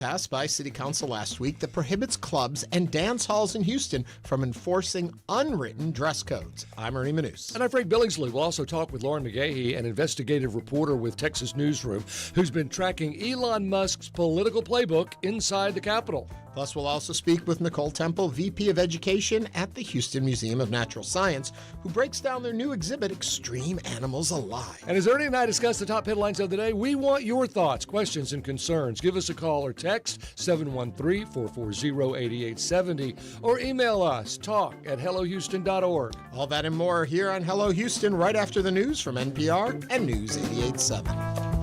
Passed by City Council last week that prohibits clubs and dance halls in Houston from enforcing unwritten dress codes. I'm Ernie Manous. And I'm Frank Billingsley. We'll also talk with Lauren McGaughy, an investigative reporter with Texas Newsroom, who's been tracking Elon Musk's political playbook inside the Capitol. Plus, we'll also speak with Nicole Temple, VP of Education at the Houston Museum of Natural Science, who breaks down their new exhibit, Extreme Animals Alive. And as Ernie and I discuss the top headlines of the day, we want your thoughts, questions, and concerns. Give us a call or text 713-440-8870 or email us, talk@hellohouston.org. All that and more here on Hello Houston right after the news from NPR and News 88.7.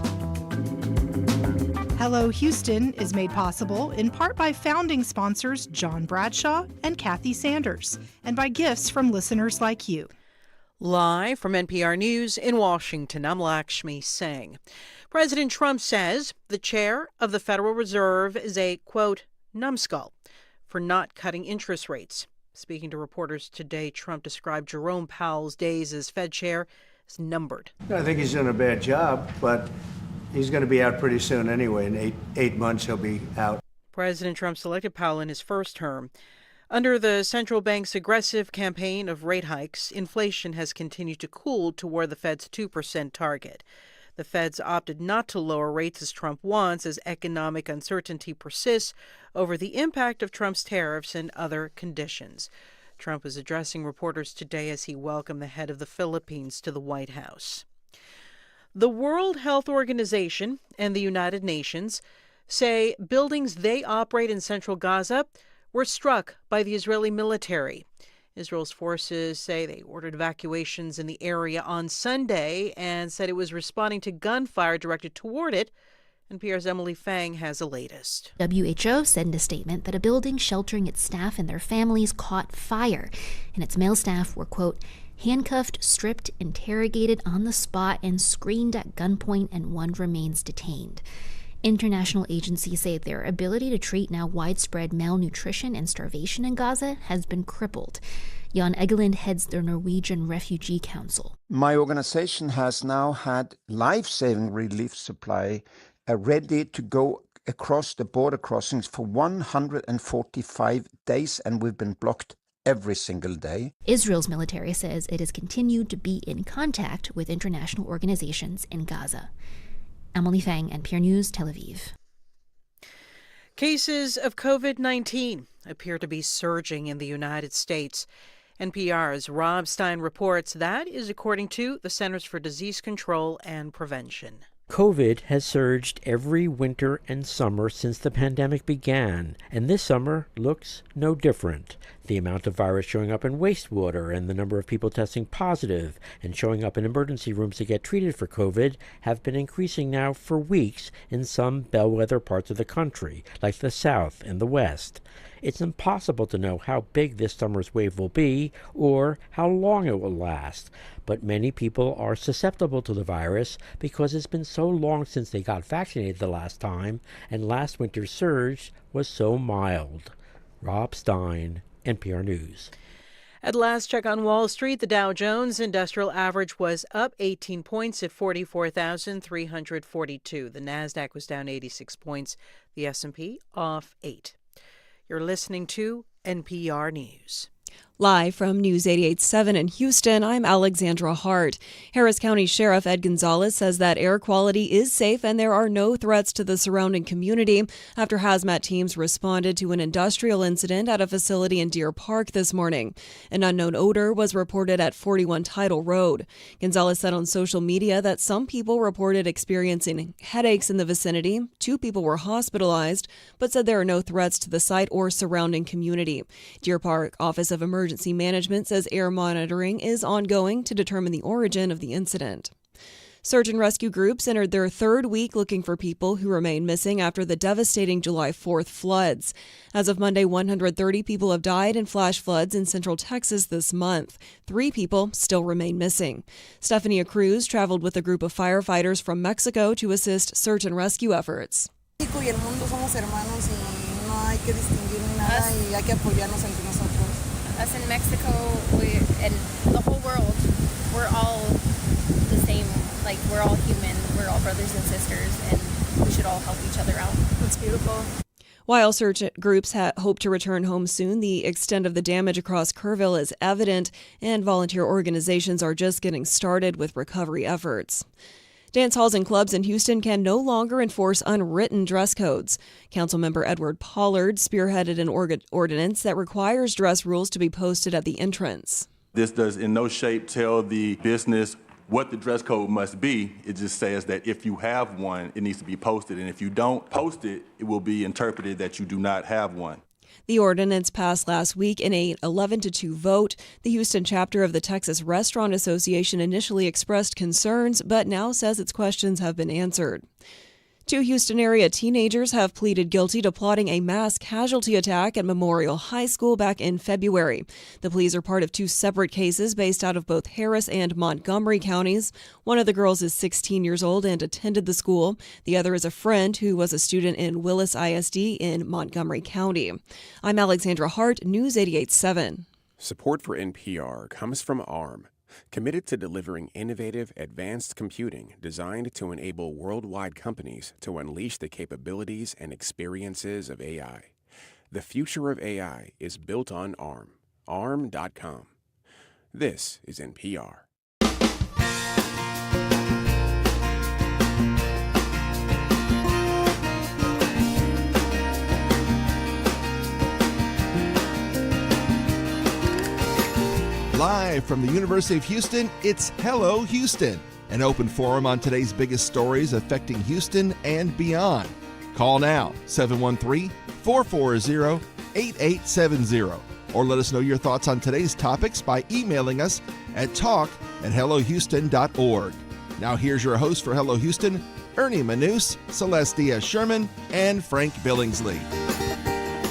Hello Houston is made possible in part by founding sponsors John Bradshaw and Kathy Sanders, and by gifts from listeners like you. Live from NPR News in Washington, I'm Lakshmi Singh. President Trump says the chair of the Federal Reserve is a, quote, numbskull for not cutting interest rates. Speaking to reporters today, Trump described Jerome Powell's days as Fed chair as numbered. I think he's done a bad job, but he's going to be out pretty soon anyway. In eight months, he'll be out. President Trump selected Powell in his first term. Under the central bank's aggressive campaign of rate hikes, inflation has continued to cool toward the Fed's 2% target. The Fed's opted not to lower rates as Trump wants, as economic uncertainty persists over the impact of Trump's tariffs and other conditions. Trump was addressing reporters today as he welcomed the head of the Philippines to the White House. The World Health Organization and the United Nations say buildings they operate in central Gaza were struck by the Israeli military. Israel's forces say they ordered evacuations in the area on Sunday and said it was responding to gunfire directed toward it. NPR's Emily Fang has the latest. WHO said in a statement that a building sheltering its staff and their families caught fire, and its male staff were, quote, handcuffed, stripped, interrogated on the spot, and screened at gunpoint, and one remains detained. International agencies say their ability to treat now widespread malnutrition and starvation in Gaza has been crippled. Jan Egeland heads the Norwegian Refugee Council. My organization has now had life-saving relief supply ready to go across the border crossings for 145 days, and we've been blocked every single day. Israel's military says it has continued to be in contact with international organizations in Gaza. Emily Fang, NPR News, Tel Aviv. Cases of COVID-19 appear to be surging in the United States. NPR's Rob Stein reports that is according to the Centers for Disease Control and Prevention. COVID has surged every winter and summer since the pandemic began, and this summer looks no different. The amount of virus showing up in wastewater and the number of people testing positive and showing up in emergency rooms to get treated for COVID have been increasing now for weeks in some bellwether parts of the country, like the South and the West. It's impossible to know how big this summer's wave will be or how long it will last, but many people are susceptible to the virus because it's been so long since they got vaccinated the last time, and last winter's surge was so mild. Rob Stein, NPR News. At last check on Wall Street, the Dow Jones Industrial Average was up 18 points at 44,342. The Nasdaq was down 86 points. The S&P off 8. You're listening to NPR News. Live from News 88.7 in Houston, I'm Alexandra Hart. Harris County Sheriff Ed Gonzalez says that air quality is safe and there are no threats to the surrounding community after hazmat teams responded to an industrial incident at a facility in Deer Park this morning. An unknown odor was reported at 41 Tidal Road. Gonzalez said on social media that some people reported experiencing headaches in the vicinity. 2 people were hospitalized, but said there are no threats to the site or surrounding community. Deer Park Office of Emergency Management says air monitoring is ongoing to determine the origin of the incident. Search and rescue groups entered their 3rd week looking for people who remain missing after the devastating July 4th floods. As of Monday, 130 people have died in flash floods in central Texas this month. 3 people still remain missing. Stephanie Cruz traveled with a group of firefighters from Mexico to assist search and rescue efforts. Us in Mexico, and the whole world, we're all the same. Like, we're all human. We're all brothers and sisters, and we should all help each other out. That's beautiful. While search groups hope to return home soon, the extent of the damage across Kerrville is evident, and volunteer organizations are just getting started with recovery efforts. Dance halls and clubs in Houston can no longer enforce unwritten dress codes. Councilmember Edward Pollard spearheaded an ordinance that requires dress rules to be posted at the entrance. This does in no shape tell the business what the dress code must be. It just says that if you have one, it needs to be posted. And if you don't post it, it will be interpreted that you do not have one. The ordinance passed last week in a 11-2 vote. The Houston chapter of the Texas Restaurant Association initially expressed concerns, but now says its questions have been answered. 2 Houston area teenagers have pleaded guilty to plotting a mass casualty attack at Memorial High School back in February. The pleas are part of 2 separate cases based out of both Harris and Montgomery counties. One of the girls is 16 years old and attended the school. The other is a friend who was a student in Willis ISD in Montgomery County. I'm Alexandra Hart, News 88.7. Support for NPR comes from ARM, committed to delivering innovative, advanced computing designed to enable worldwide companies to unleash the capabilities and experiences of AI. The future of AI is built on ARM. ARM.com. This is NPR. Live from the University of Houston, it's Hello Houston, an open forum on today's biggest stories affecting Houston and beyond. Call now, 713-440-8870, or let us know your thoughts on today's topics by emailing us at talk@hellohouston.org. Now here's your host for Hello Houston, Ernie Manous, Celeste Diaz-Sherman, and Frank Billingsley.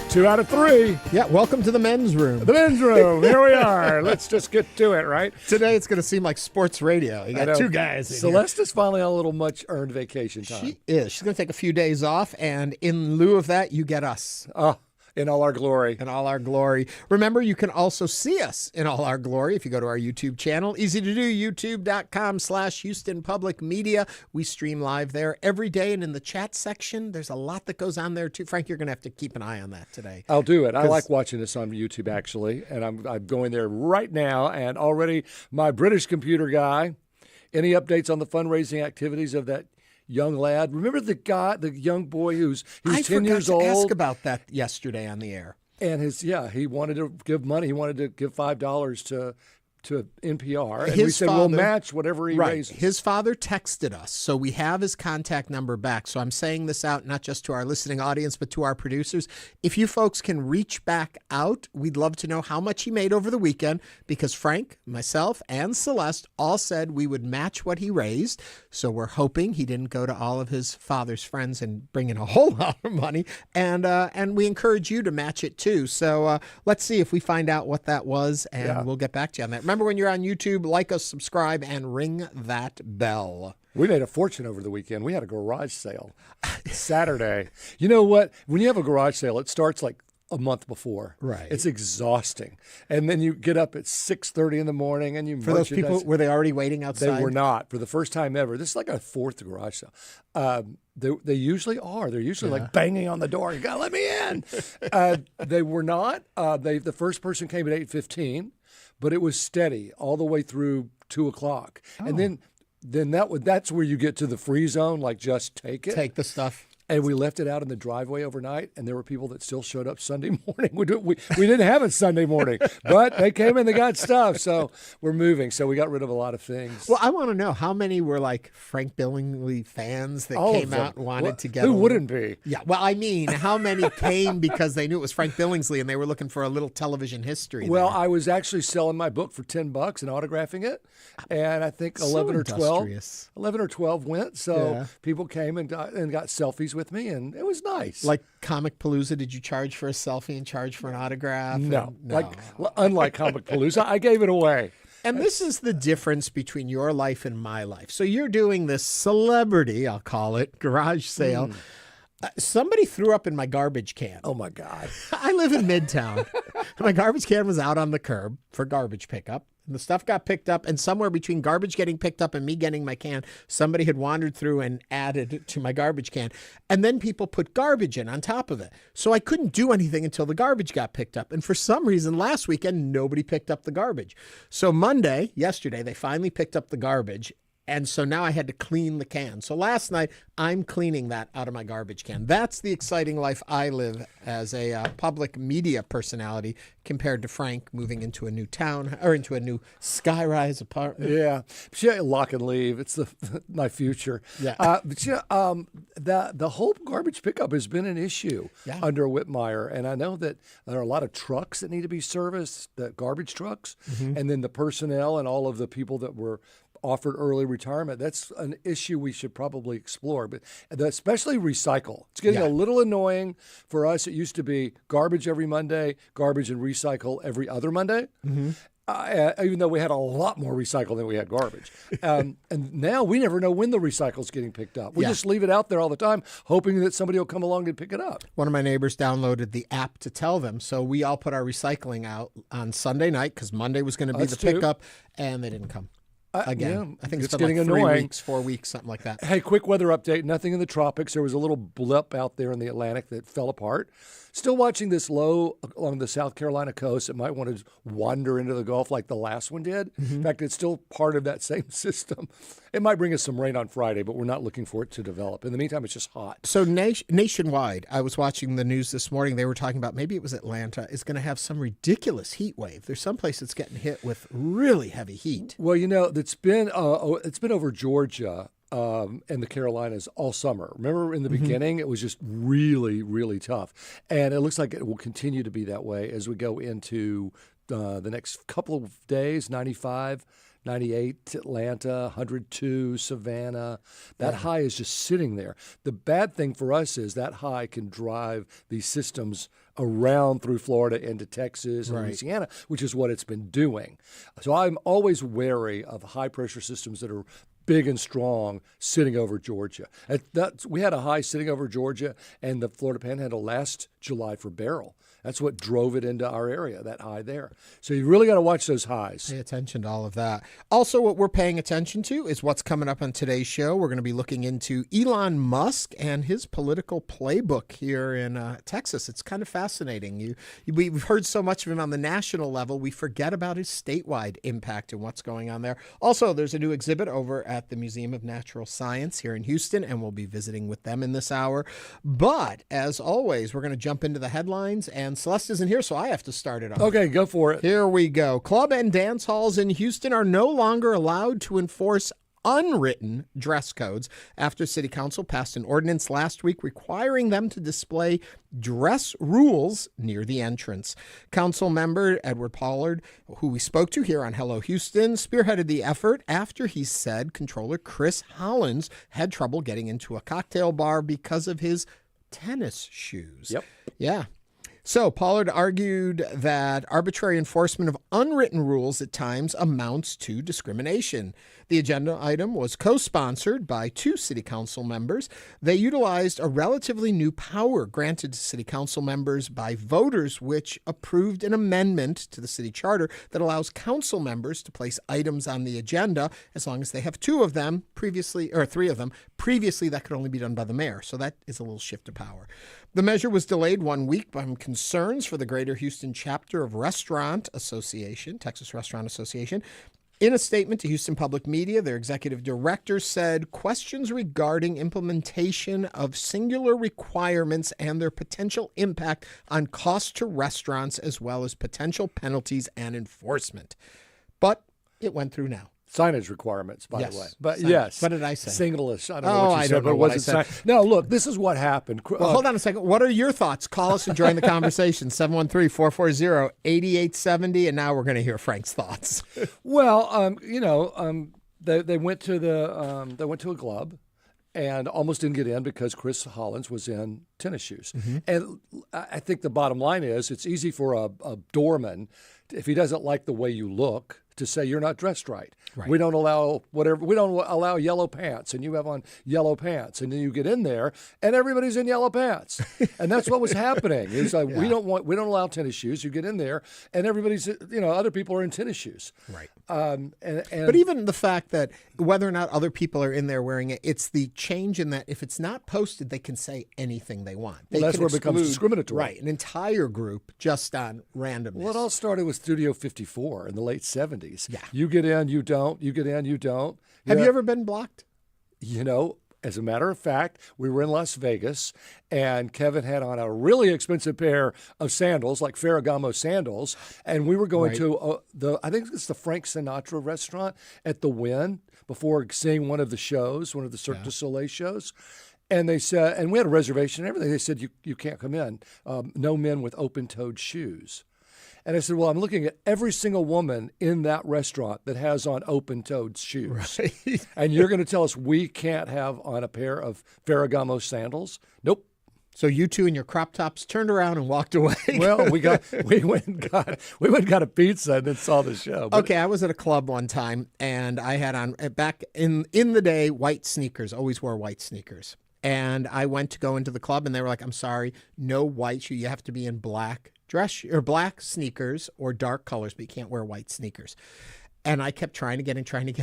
2 out of 3. Yeah, welcome to the men's room. The men's room. Here we are. Let's just get to it, right? Today it's going to seem like sports radio. You got 2 guys in Celeste here. is finally on a little much-earned vacation time. She is. She's going to take a few days off, and in lieu of that, you get us. Oh, in all our glory. In all our glory. Remember, you can also see us in all our glory if you go to our YouTube channel. Easy to do, youtube.com/Houston Public Media. We stream live there every day, and in the chat section, there's a lot that goes on there, too. Frank, you're going to have to keep an eye on that today. I'll do it. I like watching this on YouTube, actually, and I'm going there right now, and already my British computer guy, any updates on the fundraising activities of that young lad? Remember the young boy who's 10 years old? I forgot to ask about that yesterday on the air. And he wanted to give money. He wanted to give $5 to NPR. And we said, we'll match whatever he raises. His father texted us, so we have his contact number back. So I'm saying this out not just to our listening audience, but to our producers. If you folks can reach back out, we'd love to know how much he made over the weekend, because Frank, myself, and Celeste all said we would match what he raised. So we're hoping he didn't go to all of his father's friends and bring in a whole lot of money. And we encourage you to match it too. So let's see if we find out what that was, and we'll get back to you on that. Remember, when you're on YouTube, like us, subscribe, and ring that bell. We made a fortune over the weekend. We had a garage sale Saturday. You know what? When you have a garage sale, it starts like a month before. Right. It's exhausting. And then you get up at 6:30 in the morning and you For those people, were they already waiting outside? They were not. For the first time ever. This is like our 4th garage sale. They usually are. They're usually like banging on the door. You got to let me in. They were not. The first person came at 8:15. But it was steady all the way through 2 o'clock. Oh. And then that's where you get to the free zone, like just take it. Take the stuff. And we left it out in the driveway overnight, and there were people that still showed up Sunday morning. We didn't have it Sunday morning, but they came and they got stuff. So we're moving. So we got rid of a lot of things. Well, I want to know how many were like Frank Billingsley fans that came out and wanted to get Who wouldn't be? Yeah. Well, I mean, how many came because they knew it was Frank Billingsley and they were looking for a little television history? Well, there? I was actually selling my book for $10 and autographing it. And I think 11 or 12 went. So people came and got selfies with me, and it was nice. Like Comic Palooza, did you charge for a selfie and charge for an autograph? No. Unlike Comic Palooza, I gave it away. And this is the difference between your life and my life. So you're doing this celebrity, I'll call it, garage sale. Somebody threw up in my garbage can. Oh, my God. I live in Midtown. My garbage can was out on the curb for garbage pickup. And the stuff got picked up, and somewhere between garbage getting picked up and me getting my can, somebody had wandered through and added to my garbage can. And then people put garbage in on top of it. So I couldn't do anything until the garbage got picked up. And for some reason, last weekend, nobody picked up the garbage. So Monday, yesterday, they finally picked up the garbage. And so now I had to clean the can. So last night, I'm cleaning that out of my garbage can. That's the exciting life I live as a public media personality compared to Frank moving into a new town or into a new skyrise apartment. Yeah. Lock and leave. It's my future. Yeah. The whole garbage pickup has been an issue under Whitmire. And I know that there are a lot of trucks that need to be serviced, the garbage trucks, and then the personnel and all of the people that were offered early retirement. That's an issue we should probably explore, but especially recycle. It's getting a little annoying for us. It used to be garbage every Monday, garbage and recycle every other Monday. Even though we had a lot more recycle than we had garbage. And now we never know when the recycle's getting picked up. We just leave it out there all the time, hoping that somebody will come along and pick it up. One of my neighbors downloaded the app to tell them. So we all put our recycling out on Sunday night because Monday was going to be the pickup, and they didn't come. Again, I think it's been like 3 weeks, 4 weeks, something like that. Hey, quick weather update. Nothing in the tropics. There was a little blip out there in the Atlantic that fell apart. Still watching this low along the South Carolina coast. It might want to wander into the Gulf like the last one did. In fact, it's still part of that same system. It might bring us some rain on Friday, but we're not looking for it to develop. In the meantime, it's just hot. So nationwide, I was watching the news this morning. They were talking about maybe it was Atlanta is going to have some ridiculous heat wave. There's some place that's getting hit with really heavy heat. Well, it's been over Georgia. And the Carolinas all summer. Remember in the beginning, it was just really, really tough. And it looks like it will continue to be that way as we go into the next couple of days, 95, 98, Atlanta, 102, Savannah. That high is just sitting there. The bad thing for us is that high can drive these systems around through Florida into Texas and Louisiana, which is what it's been doing. So I'm always wary of high-pressure systems that are big and strong sitting over Georgia. We had a high sitting over Georgia and the Florida Panhandle last July for Beryl. That's what drove it into our area, that high there. So you really got to watch those highs. Pay attention to all of that. Also, what we're paying attention to is what's coming up on today's show. We're going to be looking into Elon Musk and his political playbook here in Texas. It's kind of fascinating. We've heard so much of him on the national level, we forget about his statewide impact and what's going on there. Also, there's a new exhibit over at the Museum of Natural Science here in Houston, and we'll be visiting with them in this hour. But as always, we're going to jump into the headlines, and Celeste isn't here, so I have to start it off. Okay, go for it. Here we go. Club and dance halls in Houston are no longer allowed to enforce unwritten dress codes after City Council passed an ordinance last week requiring them to display dress rules near the entrance. Council member Edward Pollard, who we spoke to here on Hello Houston, spearheaded the effort after he said Controller Chris Hollins had trouble getting into a cocktail bar because of his tennis shoes. Yep. Yeah. So Pollard argued that arbitrary enforcement of unwritten rules at times amounts to discrimination. The agenda item was co-sponsored by 2 city council members. They utilized a relatively new power granted to city council members by voters, which approved an amendment to the city charter that allows council members to place items on the agenda as long as they have 2 of them previously, or 3 of them. Previously, that could only be done by the mayor. So that is a little shift of power. The measure was delayed 1 week by concerns for the Greater Houston chapter of Restaurant Association, Texas Restaurant Association. In a statement to Houston Public Media, their executive director said questions regarding implementation of singular requirements and their potential impact on cost to restaurants, as well as potential penalties and enforcement. But it went through now. Signage requirements, by the way. But signage. yes. What did I say? Singlish. I don't know what you said, but it wasn't. No, look, this is what happened. Well, hold on a second. What are your thoughts? Call us and join the conversation. 713-440-8870. And now we're going to hear Frank's thoughts. Well, they went to a club and almost didn't get in because Chris Hollins was in tennis shoes. And I think the bottom line is it's easy for a doorman, if he doesn't like the way you look, to say you're not dressed right. Right. We don't allow whatever. We don't allow yellow pants, and you have on yellow pants, and then you get in there, and everybody's in yellow pants, and that's what was happening. It's like we don't allow tennis shoes. You get in there, and everybody's other people are in tennis shoes. Right. But even the fact that whether or not other people are in there wearing it, it's the change in that if it's not posted, they can say anything they want. That's where it becomes discriminatory. Right, an entire group just on randomness. Well, it all started with Studio 54 in the late 70s. Yeah. You get in, you don't. You get in, you don't. Have you ever been blocked? As a matter of fact, we were in Las Vegas, and Kevin had on a really expensive pair of sandals, like Ferragamo sandals, and we were going to I think it's the Frank Sinatra restaurant at the Wynn before seeing one of the shows, one of the Cirque du Soleil shows. And they said, and we had a reservation and everything. They said, you can't come in. No men with open-toed shoes. And I said, well, I'm looking at every single woman in that restaurant that has on open-toed shoes. Right. And you're going to tell us we can't have on a pair of Ferragamo sandals? Nope. So you two in your crop tops turned around and walked away. Well, we went and got a pizza and then saw the show. But okay, I was at a club one time, and I had on, back in the day, white sneakers. Always wore white sneakers. And I went to go into the club, and they were like, I'm sorry, no white shoe. You have to be in black dress or black sneakers or dark colors, but you can't wear white sneakers. And I kept trying to get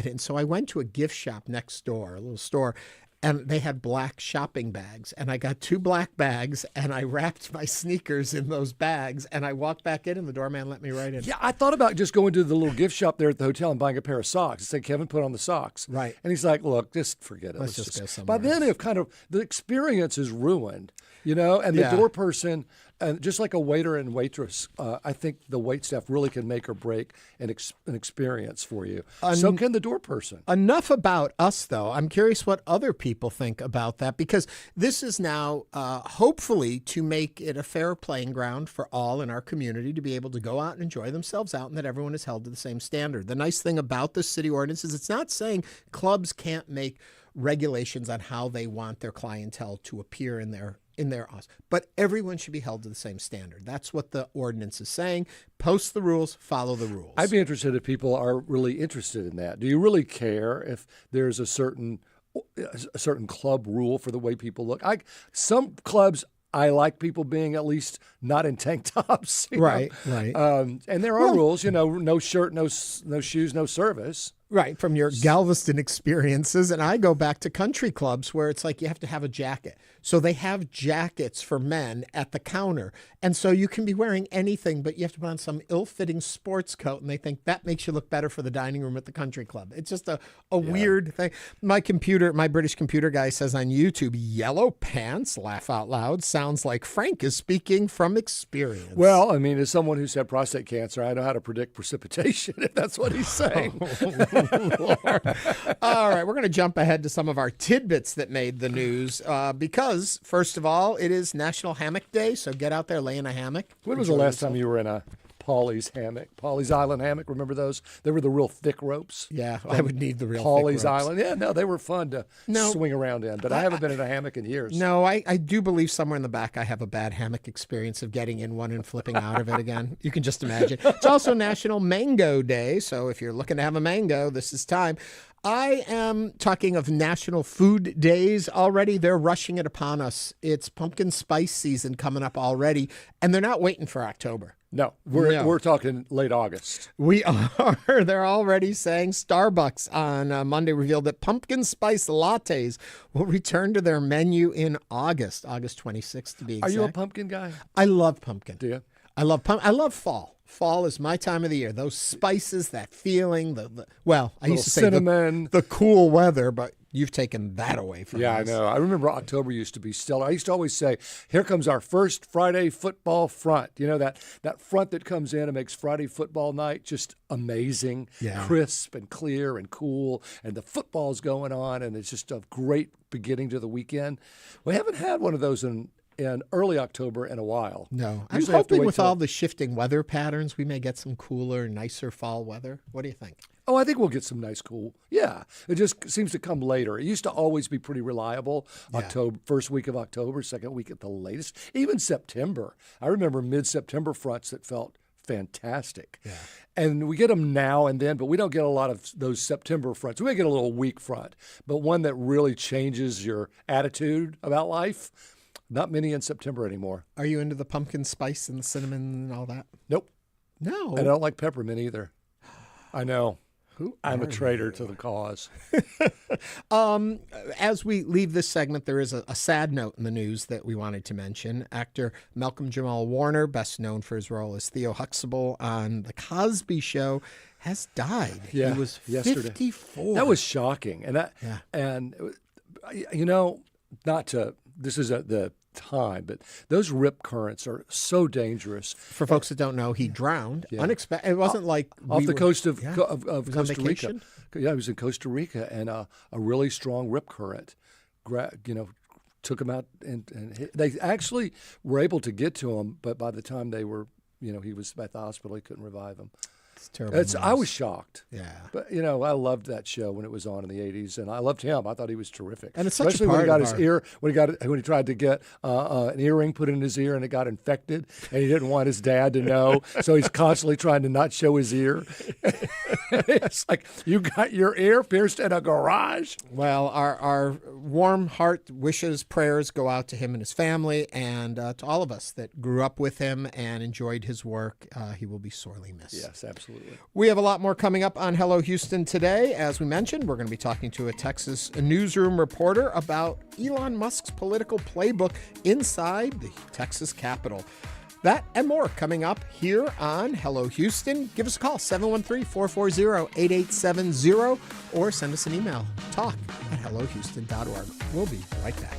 in. So I went to a gift shop next door, a little store, and they had black shopping bags. And I got 2 black bags, and I wrapped my sneakers in those bags, and I walked back in, and the doorman let me right in. Yeah, I thought about just going to the little gift shop there at the hotel and buying a pair of socks. I said, Kevin, put on the socks. Right. And he's like, look, just forget it. Let's just go somewhere By then, else. if kind of the experience is ruined, and the door person, and just like a waiter and waitress, I think the wait staff really can make or break an experience for you. So can the door person. Enough about us, though. I'm curious what other people think about that, because this is now hopefully to make it a fair playing ground for all in our community to be able to go out and enjoy themselves out, and that everyone is held to the same standard. The nice thing about this city ordinance is it's not saying clubs can't make regulations on how they want their clientele to appear in their office, but everyone should be held to the same standard. That's what the ordinance is saying. Post the rules, follow the rules. I'd be interested if people are really interested in that. Do you really care if there's a certain club rule for the way people look? Some clubs, I like people being at least not in tank tops. Right. And there are rules, no shirt, no shoes, no service. Right, from your Galveston experiences. And I go back to country clubs where it's like you have to have a jacket. So they have jackets for men at the counter. And so you can be wearing anything, but you have to put on some ill-fitting sports coat, and they think that makes you look better for the dining room at the country club. It's just a weird thing. My British computer guy says on YouTube, yellow pants, laugh out loud, sounds like Frank is speaking from experience. Well, I mean, as someone who's had prostate cancer, I know how to predict precipitation, if that's what he's saying. Lord. All right, we're going to jump ahead to some of our tidbits that made the news because, first of all, it is National Hammock Day, so get out there, lay in a hammock. When was the last time you were in a Pawleys hammock? Pawleys Island hammock, remember those? They were the real thick ropes. Yeah, I would need the real Pawleys thick ropes. Island. Yeah, no, they were fun to swing around in, but I haven't been in a hammock in years. No, I do believe somewhere in the back I have a bad hammock experience of getting in one and flipping out of it again. You can just imagine. It's also National Mango Day, so if you're looking to have a mango, this is time. I am talking of National Food Days already. They're rushing it upon us. It's pumpkin spice season coming up already, and they're not waiting for October. No, we're talking late August. We are. They're already saying Starbucks on Monday revealed that pumpkin spice lattes will return to their menu in August 26th to be exact. Are you a pumpkin guy? I love pumpkin. Do you? I love fall. Fall is my time of the year. Those spices, that feeling, I used to say cinnamon, the cool weather, but you've taken that away from us. Yeah, I know. I remember October used to be stellar. I used to always say, here comes our first Friday football front. You know, that front that comes in and makes Friday football night just amazing, crisp and clear and cool, and the football's going on, and it's just a great beginning to the weekend. We haven't had one of those in early October in a while. No. I'm hoping with all the shifting weather patterns, we may get some cooler, nicer fall weather. What do you think? Oh, I think we'll get some nice cool. Yeah. It just seems to come later. It used to always be pretty reliable. October, first week of October, second week at the latest. Even September. I remember mid-September fronts that felt fantastic. Yeah. And we get them now and then, but we don't get a lot of those September fronts. We may get a little weak front, but one that really changes your attitude about life, not many in September anymore. Are you into the pumpkin spice and the cinnamon and all that? Nope. No. And I don't like peppermint either. I know. Who I'm a are traitor you? to the cause. As we leave this segment, there is a sad note in the news that we wanted to mention. Actor Malcolm-Jamal Warner, best known for his role as Theo Huxtable on The Cosby Show, has died. Yeah, he was yesterday. 54. That was shocking. And you know, not to, this is the time, but those rip currents are so dangerous. For folks that don't know, he drowned. Unexpected. It wasn't like off the coast of was on Costa Rica. vacation? Yeah, he was in Costa Rica, and a really strong rip current, took him out, and they actually were able to get to him, but by the time they were, he was at the hospital, he couldn't revive him. It's terrible. I was shocked. Yeah. But, I loved that show when it was on in the 80s, and I loved him. I thought he was terrific. And it's such especially a when he part got of his ear, when he tried to get an earring put in his ear and it got infected, and he didn't want his dad to know, so he's constantly trying to not show his ear. It's like, you got your ear pierced in a garage? Well, our warm heart wishes, prayers go out to him and his family, and to all of us that grew up with him and enjoyed his work. He will be sorely missed. Yes, absolutely. We have a lot more coming up on Hello Houston today. As we mentioned, we're going to be talking to a Texas Newsroom reporter about Elon Musk's political playbook inside the Texas Capitol. That and more coming up here on Hello Houston. Give us a call, 713-440-8870, or send us an email, talk@hellohouston.org. We'll be right back.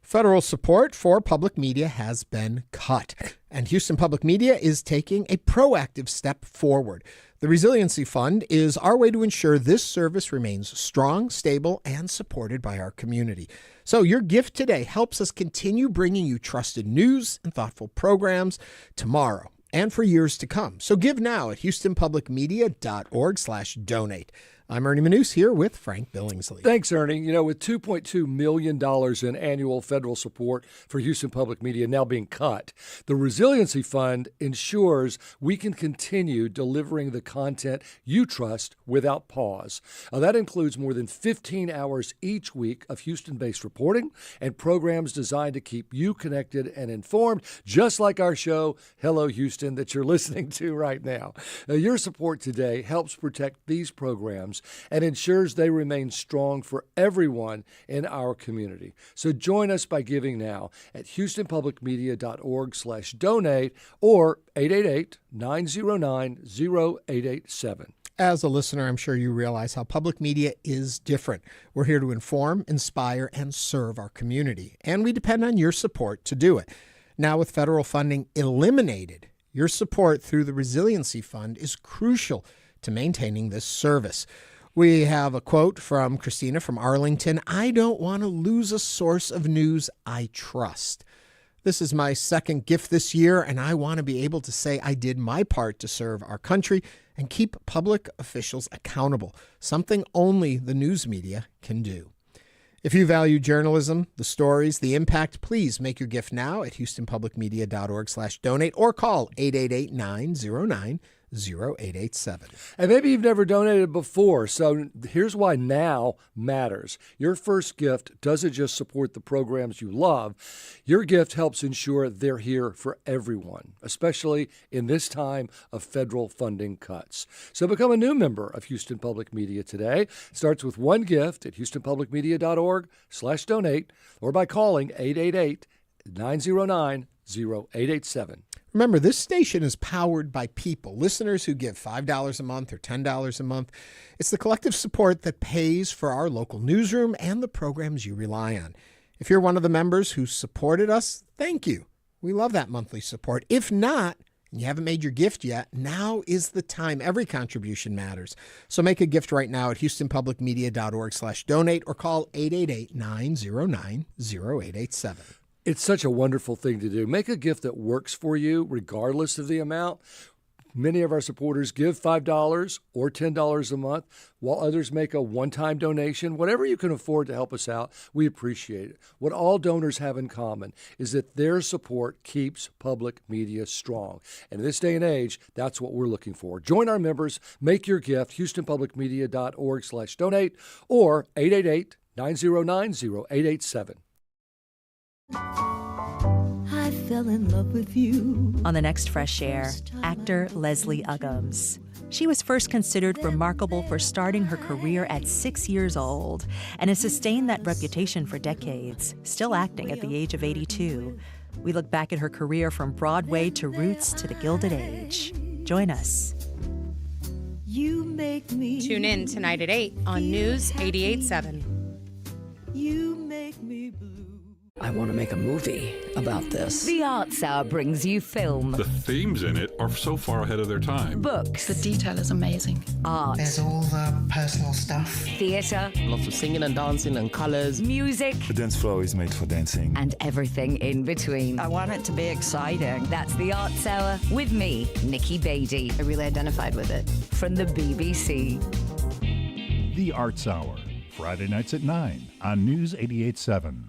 Federal support for public media has been cut, and Houston Public Media is taking a proactive step forward. The Resiliency Fund is our way to ensure this service remains strong, stable, and supported by our community. So your gift today helps us continue bringing you trusted news and thoughtful programs tomorrow and for years to come. So give now at houstonpublicmedia.org/donate. I'm Ernie Manous here with Frank Billingsley. Thanks, Ernie. With $2.2 million in annual federal support for Houston Public Media now being cut, the Resiliency Fund ensures we can continue delivering the content you trust without pause. Now, that includes more than 15 hours each week of Houston-based reporting and programs designed to keep you connected and informed, just like our show, Hello Houston, that you're listening to right now. Now, your support today helps protect these programs and ensures they remain strong for everyone in our community. So join us by giving now at houstonpublicmedia.org/donate or 888-909-0887. As a listener, I'm sure you realize how public media is different. We're here to inform, inspire, and serve our community, and we depend on your support to do it. Now, with federal funding eliminated, your support through the Resiliency Fund is crucial to maintaining this service. We have a quote from Christina from Arlington. "I don't want to lose a source of news I trust. This is my second gift this year, and I want to be able to say I did my part to serve our country and keep public officials accountable, something only the news media can do." If you value journalism, the stories, the impact, please make your gift now at houstonpublicmedia.org/donate or call 888-909-0887. And maybe you've never donated before, so here's why now matters. Your first gift doesn't just support the programs you love. Your gift helps ensure they're here for everyone, especially in this time of federal funding cuts. So become a new member of Houston Public Media today. It starts with one gift at houstonpublicmedia.org/donate or by calling 888-909-0887. Remember, this station is powered by people, listeners who give $5 a month or $10 a month. It's the collective support that pays for our local newsroom and the programs you rely on. If you're one of the members who supported us, thank you. We love that monthly support. If not, and you haven't made your gift yet, now is the time. Every contribution matters. So make a gift right now at houstonpublicmedia.org/donate or call 888-909-0887. It's such a wonderful thing to do. Make a gift that works for you, regardless of the amount. Many of our supporters give $5 or $10 a month, while others make a one-time donation. Whatever you can afford to help us out, we appreciate it. What all donors have in common is that their support keeps public media strong. And in this day and age, that's what we're looking for. Join our members. Make your gift, houstonpublicmedia.org/donate or 888-909-0887. I fell in love with you. On the next Fresh Air, actor Leslie Uggams. She was first considered remarkable for starting her career at 6 years old and has sustained that reputation for decades, still acting at the age of 82. We look back at her career from Broadway to Roots to the Gilded Age. Join us. You make me Tune in tonight at 8 on News 88.7. You make me blue. I want to make a movie about this. The Arts Hour brings you film. The themes in it are so far ahead of their time. Books. The detail is amazing. Art. There's all the personal stuff. Theatre. Lots of singing and dancing and colours. Music. The dance floor is made for dancing. And everything in between. I want it to be exciting. That's the Arts Hour with me, Nikki Beatty. I really identified with it. From the BBC. The Arts Hour, Friday nights at 9 on News 88.7.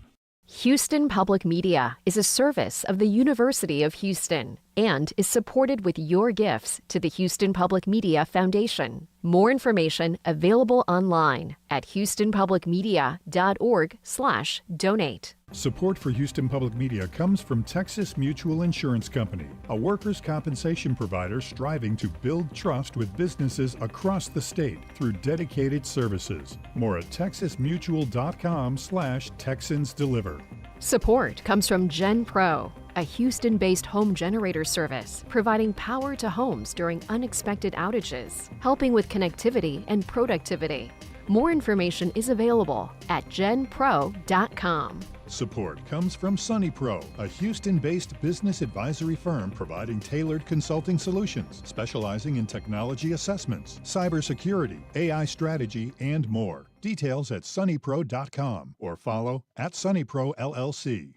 Houston Public Media is a service of the University of Houston and is supported with your gifts to the Houston Public Media Foundation. More information available online at houstonpublicmedia.org/donate. Support for Houston Public Media comes from Texas Mutual Insurance Company, a workers' compensation provider striving to build trust with businesses across the state through dedicated services. More at texasmutual.com/TexansDeliver. Support comes from Gen Pro, a Houston-based home generator service providing power to homes during unexpected outages, helping with connectivity and productivity. More information is available at genpro.com. Support comes from Sunny Pro, a Houston-based business advisory firm providing tailored consulting solutions, specializing in technology assessments, cybersecurity, AI strategy, and more. Details at sunnypro.com or follow at SunnyPro LLC.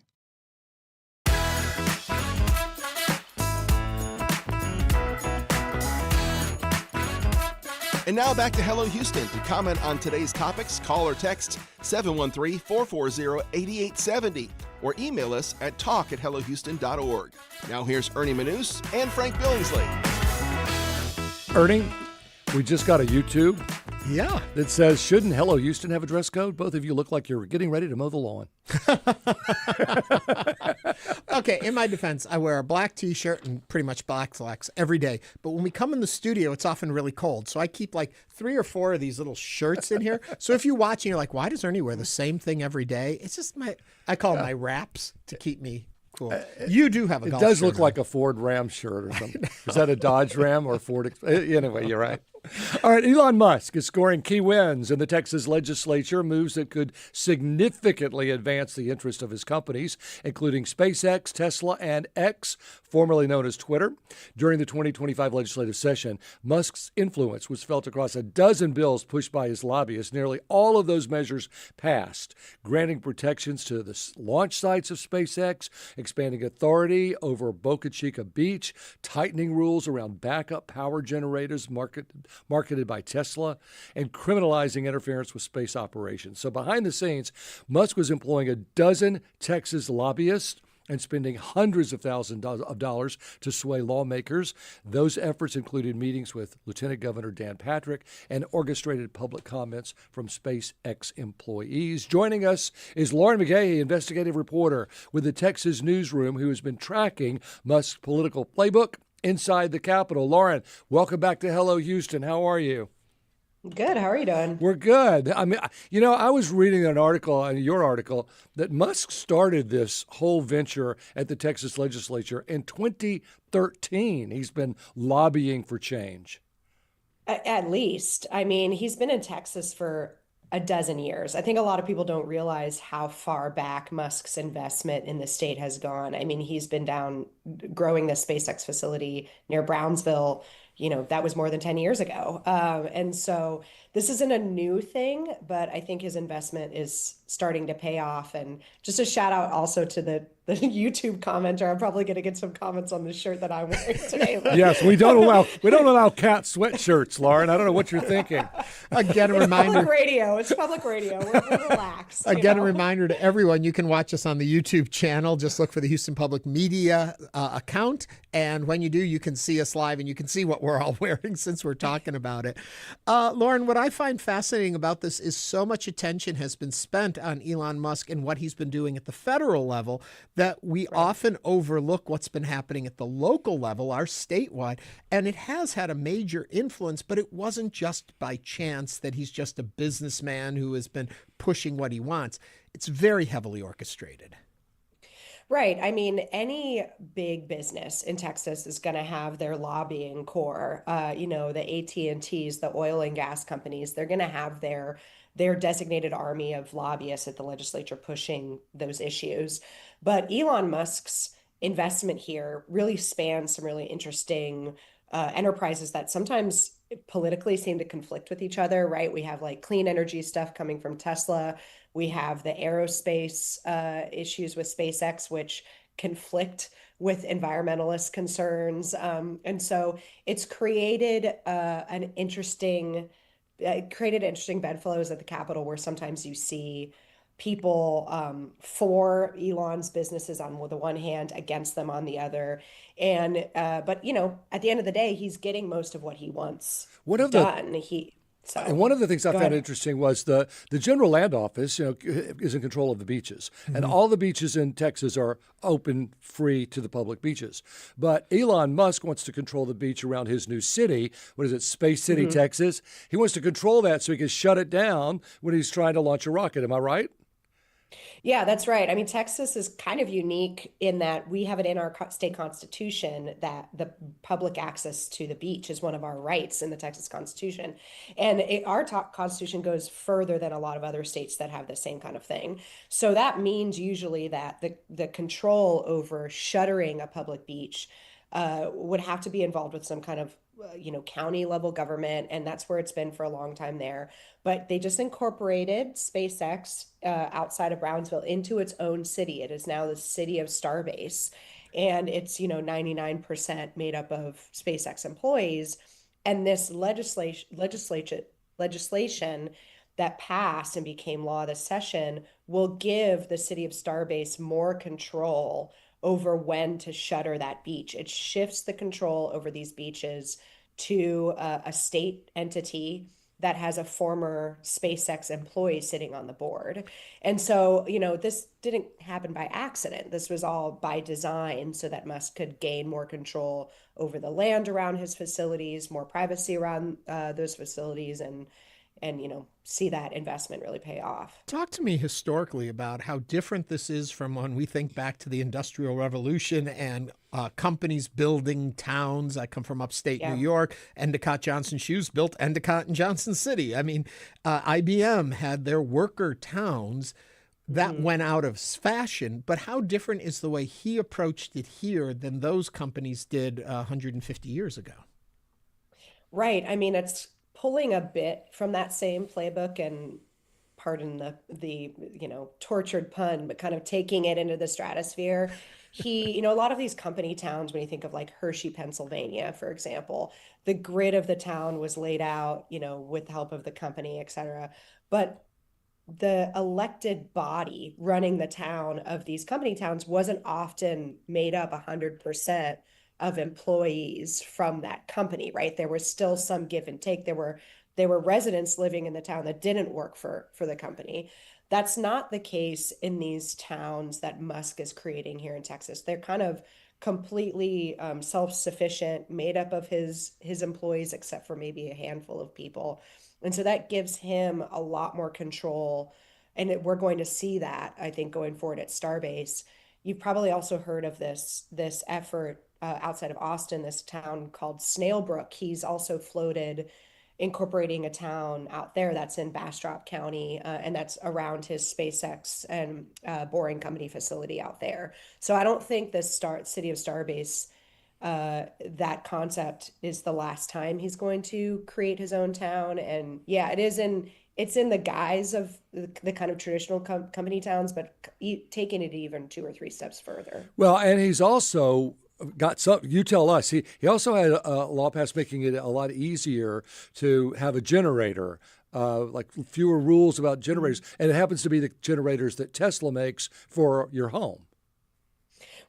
And now back to Hello Houston. To comment on today's topics, call or text 713-440-8870 or email us at talk@hellohouston.org. Now here's Ernie Manous and Frank Billingsley. Ernie, we just got a YouTube. Yeah. That says, shouldn't Hello Houston have a dress code? Both of you look like you're getting ready to mow the lawn. Okay, in my defense, I wear a black T-shirt and pretty much black slacks every day. But when we come in the studio, it's often really cold. So I keep like 3 or 4 of these little shirts in here. So if you watch and you're like, why does Ernie wear the same thing every day? It's just I call them my wraps to keep me cool. You do have a golf shirt. It does look like a Ford Ram shirt or something. Is that a Dodge Ram or Ford? Anyway, you're right. All right, Elon Musk is scoring key wins in the Texas Legislature, moves that could significantly advance the interest of his companies, including SpaceX, Tesla, and X, formerly known as Twitter. During the 2025 legislative session, Musk's influence was felt across a dozen bills pushed by his lobbyists. Nearly all of those measures passed, granting protections to the launch sites of SpaceX, expanding authority over Boca Chica Beach, tightening rules around backup power generators marketed by Tesla, and criminalizing interference with space operations. So behind the scenes, Musk was employing a dozen Texas lobbyists and spending hundreds of thousands of dollars to sway lawmakers. Those efforts included meetings with Lieutenant Governor Dan Patrick and orchestrated public comments from SpaceX employees. Joining us is Lauren McGaughy, investigative reporter with the Texas Newsroom, who has been tracking Musk's political playbook inside the Capitol. Lauren, welcome back to Hello Houston. How are you? Good. How are you doing? We're good. I mean, I was reading an article, your article, that Musk started this whole venture at the Texas Legislature in 2013. He's been lobbying for change. At least. I mean, he's been in Texas for a dozen years. I think a lot of people don't realize how far back Musk's investment in the state has gone. I mean, he's been down growing the SpaceX facility near Brownsville. That was more than 10 years ago. And so this isn't a new thing, but I think his investment is starting to pay off. And just a shout out also to the the YouTube commenter. I'm probably going to get some comments on the shirt that I'm wearing today. But... Yes, we don't allow cat sweatshirts, Lauren. I don't know what you're thinking. Again, a reminder. Public radio. It's public radio. We're relaxed. Again, a reminder to everyone, you can watch us on the YouTube channel. Just look for the Houston Public Media account. And when you do, you can see us live and you can see what we're all wearing since we're talking about it. Lauren, what I find fascinating about this is so much attention has been spent on Elon Musk and what he's been doing at the federal level that we often overlook what's been happening at the local level, our statewide. And it has had a major influence, but it wasn't just by chance that he's just a businessman who has been pushing what he wants. It's very heavily orchestrated. Right. I mean, any big business in Texas is going to have their lobbying core. The AT&Ts, the oil and gas companies, they're going to have their designated army of lobbyists at the legislature pushing those issues. But Elon Musk's investment here really spans some really interesting enterprises that sometimes politically seem to conflict with each other, right? We have like clean energy stuff coming from Tesla. We have the aerospace issues with SpaceX, which conflict with environmentalist concerns. And so it's created interesting bedfellows at the Capitol where sometimes you see people for Elon's businesses on the one hand, against them on the other. And but at the end of the day, he's getting most of what he wants done. And one of the things I found interesting was the General Land Office, is in control of the beaches, and all the beaches in Texas are open, free to the public beaches. But Elon Musk wants to control the beach around his new city. What is it, Space City, Texas? He wants to control that so he can shut it down when he's trying to launch a rocket. Am I right? Yeah, that's right. I mean, Texas is kind of unique in that we have it in our state constitution that the public access to the beach is one of our rights in the Texas Constitution. And our constitution goes further than a lot of other states that have the same kind of thing. So that means usually that the control over shuttering a public beach would have to be involved with some kind of county level government, and that's where it's been for a long time there. But they just incorporated SpaceX outside of Brownsville into its own city. It is now the city of Starbase, and it's 99% made up of SpaceX employees. And this legislation that passed and became law this session will give the city of Starbase more control over when to shutter that beach. It shifts the control over these beaches to a state entity that has a former SpaceX employee sitting on the board. And so, this didn't happen by accident. This was all by design so that Musk could gain more control over the land around his facilities, more privacy around those facilities, and see that investment really pay off. Talk to me historically about how different this is from when we think back to the Industrial Revolution and companies building towns. I come from upstate New York. Endicott Johnson Shoes built Endicott and Johnson City. I mean, IBM had their worker towns. That went out of fashion, but how different is the way he approached it here than those companies did 150 years ago? Right. I mean, it's pulling a bit from that same playbook, and pardon the tortured pun, but kind of taking it into the stratosphere. A lot of these company towns, when you think of like Hershey, Pennsylvania, for example, the grid of the town was laid out, with the help of the company, et cetera. But the elected body running the town of these company towns wasn't often made up 100% of employees from that company, right? There was still some give and take. There were residents living in the town that didn't work for the company. That's not the case in these towns that Musk is creating here in Texas. They're kind of completely self-sufficient, made up of his employees, except for maybe a handful of people. And so that gives him a lot more control. And we're going to see that, I think, going forward at Starbase. You've probably also heard of this effort outside of Austin, this town called Snailbrook. He's also floated incorporating a town out there that's in Bastrop County, and that's around his SpaceX and Boring Company facility out there. So I don't think this city of Starbase, that concept is the last time he's going to create his own town. And yeah, it is in it's in the guise of the kind of traditional company towns, but taking it even 2 or 3 steps further. Well, and he's also got some, you tell us, he also had a law passed making it a lot easier to have a generator, like fewer rules about generators. And it happens to be the generators that Tesla makes for your home.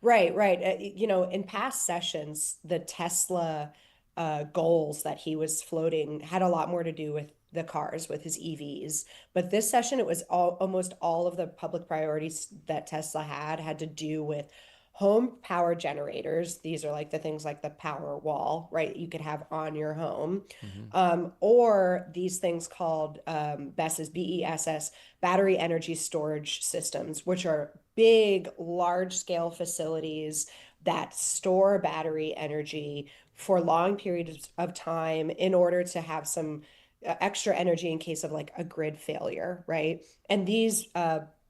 Right. In past sessions, the Tesla goals that he was floating had a lot more to do with the cars, with his EVs. But this session, it was almost all of the public priorities that Tesla had to do with home power generators. These are like the things like the power wall, right? You could have on your home, or these things called BESS, BESS, battery energy storage systems, which are big, large-scale facilities that store battery energy for long periods of time in order to have some extra energy in case of like a grid failure, right? And these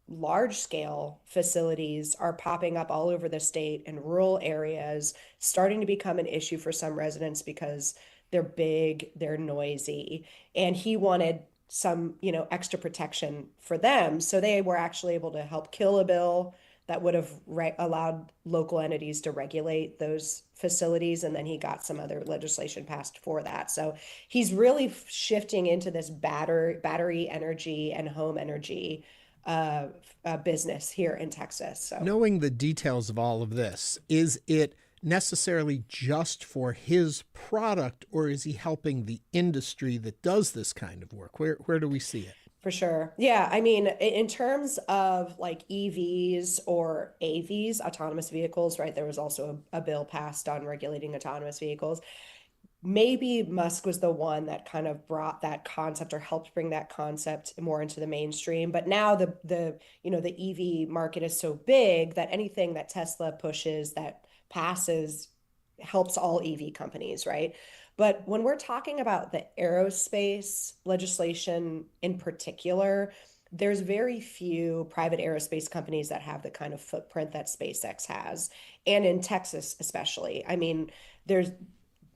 large-scale facilities are popping up all over the state in rural areas, starting to become an issue for some residents because they're big, they're noisy, and he wanted some, extra protection for them. So they were actually able to help kill a bill that would have allowed local entities to regulate those facilities. And then he got some other legislation passed for that. So he's really shifting into this battery energy and home energy business here in Texas. So knowing the details of all of this, is it necessarily just for his product, or is he helping the industry that does this kind of work? Where do we see it? For sure. Yeah. I mean, in terms of like EVs or AVs, autonomous vehicles, right? There was also a bill passed on regulating autonomous vehicles. Maybe Musk was the one that kind of brought that concept or helped bring that concept more into the mainstream. But now the EV market is so big that anything that Tesla pushes that passes helps all EV companies, right? But when we're talking about the aerospace legislation in particular, there's very few private aerospace companies that have the kind of footprint that SpaceX has. And in Texas, especially. I mean,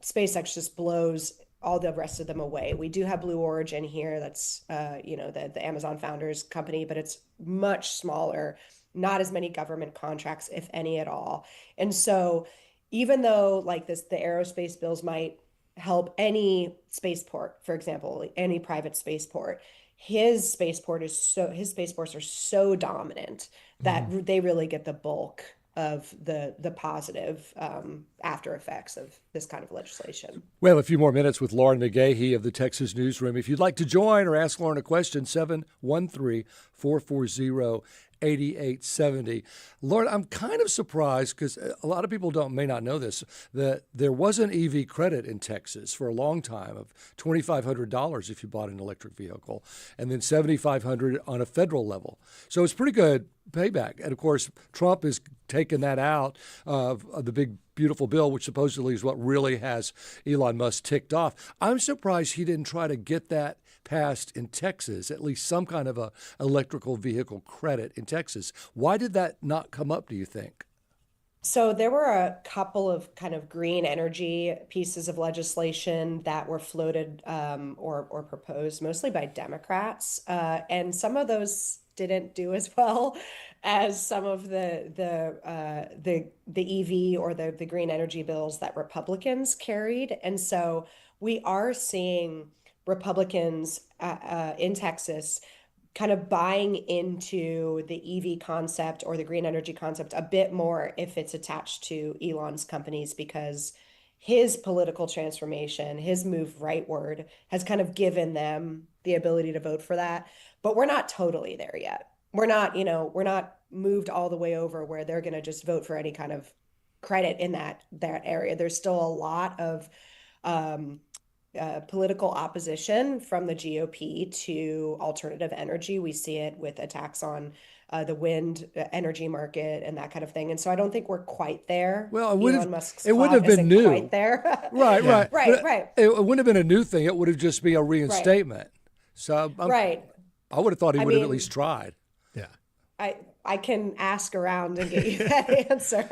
SpaceX just blows all the rest of them away. We do have Blue Origin here. That's, the Amazon founders company, but it's much smaller, not as many government contracts, if any at all. And so even though like the aerospace bills might help any spaceport, for example, any private spaceport, his spaceports are so dominant that they really get the bulk of the positive after effects of this kind of legislation. We have a few more minutes with Lauren McGaughy of the Texas Newsroom. If you'd like to join or ask Lauren a question, 713-440-8870. Lauren, I'm kind of surprised because a lot of people may not know this, that there was an EV credit in Texas for a long time of $2,500 if you bought an electric vehicle, and then $7,500 on a federal level. So it's pretty good payback. And of course, Trump has taken that out of the big, beautiful bill, which supposedly is what really has Elon Musk ticked off. I'm surprised he didn't try to get that passed in Texas, at least some kind of a electrical vehicle credit in Texas. Why did that not come up, do you think? So there were a couple of kind of green energy pieces of legislation that were floated or proposed mostly by Democrats, and some of those didn't do as well as some of the EV or the green energy bills that Republicans carried. And so we are seeing Republicans in Texas kind of buying into the EV concept or the green energy concept a bit more if it's attached to Elon's companies, because his political transformation, his move rightward, has kind of given them the ability to vote for that. But we're not totally there yet. We're not moved all the way over where they're going to just vote for any kind of credit in that area. There's still a lot of political opposition from the GOP to alternative energy. We see it with attacks on the wind energy market and that kind of thing. And so I don't think we're quite there. Well, it wouldn't have been new. Quite there. Right. Right. It wouldn't have been a new thing. It would have just been a reinstatement. Right. So right. I would have thought he would have at least tried. Yeah. I can ask around and get you that answer.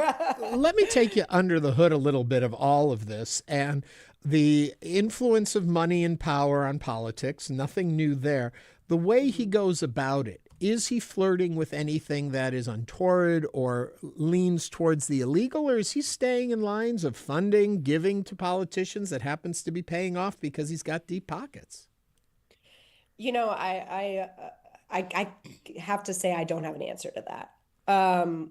Let me take you under the hood a little bit of all of this and the influence of money and power on politics. Nothing new there. The way he goes about it, is he flirting with anything that is untoward or leans towards the illegal, or is he staying in lines of funding, giving to politicians that happens to be paying off because he's got deep pockets? You know, I have to say I don't have an answer to that.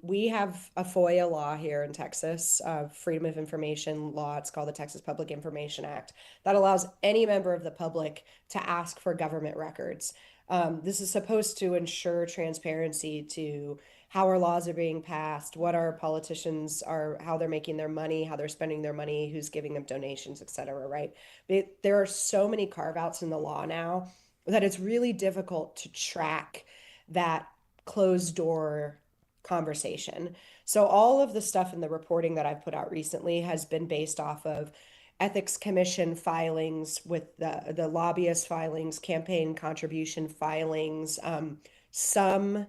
We have a FOIA law here in Texas, Freedom of Information law. It's called the Texas Public Information Act, that allows any member of the public to ask for government records. This is supposed to ensure transparency to how our laws are being passed, what our politicians are, how they're making their money, how they're spending their money, who's giving them donations, et cetera, right? There are so many carve-outs in the law now that it's really difficult to track that closed door conversation. So all of the stuff in the reporting that I've put out recently has been based off of Ethics Commission filings with the lobbyist filings, campaign contribution filings, some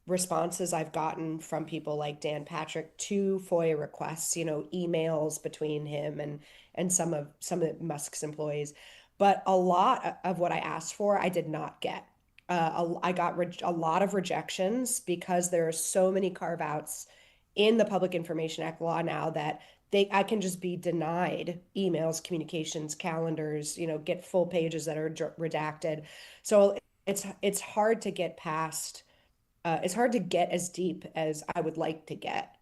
responses I've gotten from people like Dan Patrick to FOIA requests, you know, emails between him and some of Musk's employees. But a lot of what I asked for, I did not get. I got a lot of rejections because there are so many carve-outs in the Public Information Act law now that I can just be denied emails, communications, calendars, you know, get full pages that are redacted. So it's hard to get past. It's hard to get as deep as I would like to get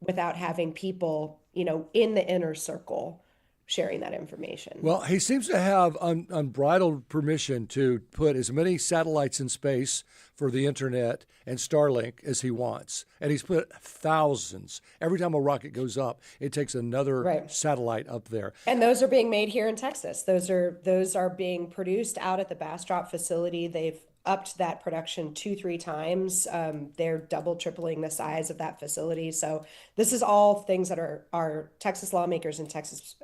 without having people, you know, in the inner circle sharing that information. Well, he seems to have unbridled permission to put as many satellites in space for the internet and Starlink as he wants. And he's put thousands. Every time a rocket goes up, it takes another satellite up there. And those are being made here in Texas. Those are being produced out at the Bastrop facility. They've upped that production 2-3 times. They're double, tripling the size of that facility. So this is all things that are Texas lawmakers and Texas,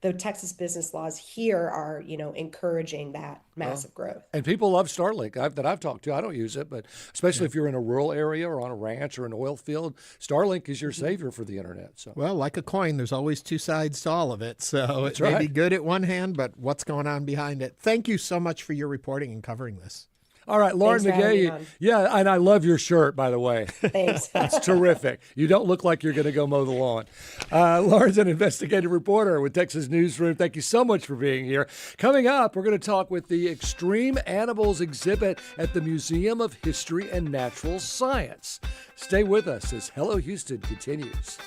the Texas business laws here are, you know, encouraging that massive growth. And people love Starlink that I've talked to. I don't use it, but especially if you're in a rural area or on a ranch or an oil field, Starlink is your savior for the internet. So, well, like a coin, there's always two sides to all of it. So it may be good at one hand, but what's going on behind it? Thank you so much for your reporting and covering this. All right, Lauren McGaughy. Yeah, and I love your shirt, by the way. Thanks. It's terrific. You don't look like you're going to go mow the lawn. Lauren's an investigative reporter with Texas Newsroom. Thank you so much for being here. Coming up, we're going to talk with the Extreme Animals exhibit at the Museum of History and Natural Science. Stay with us as Hello Houston continues.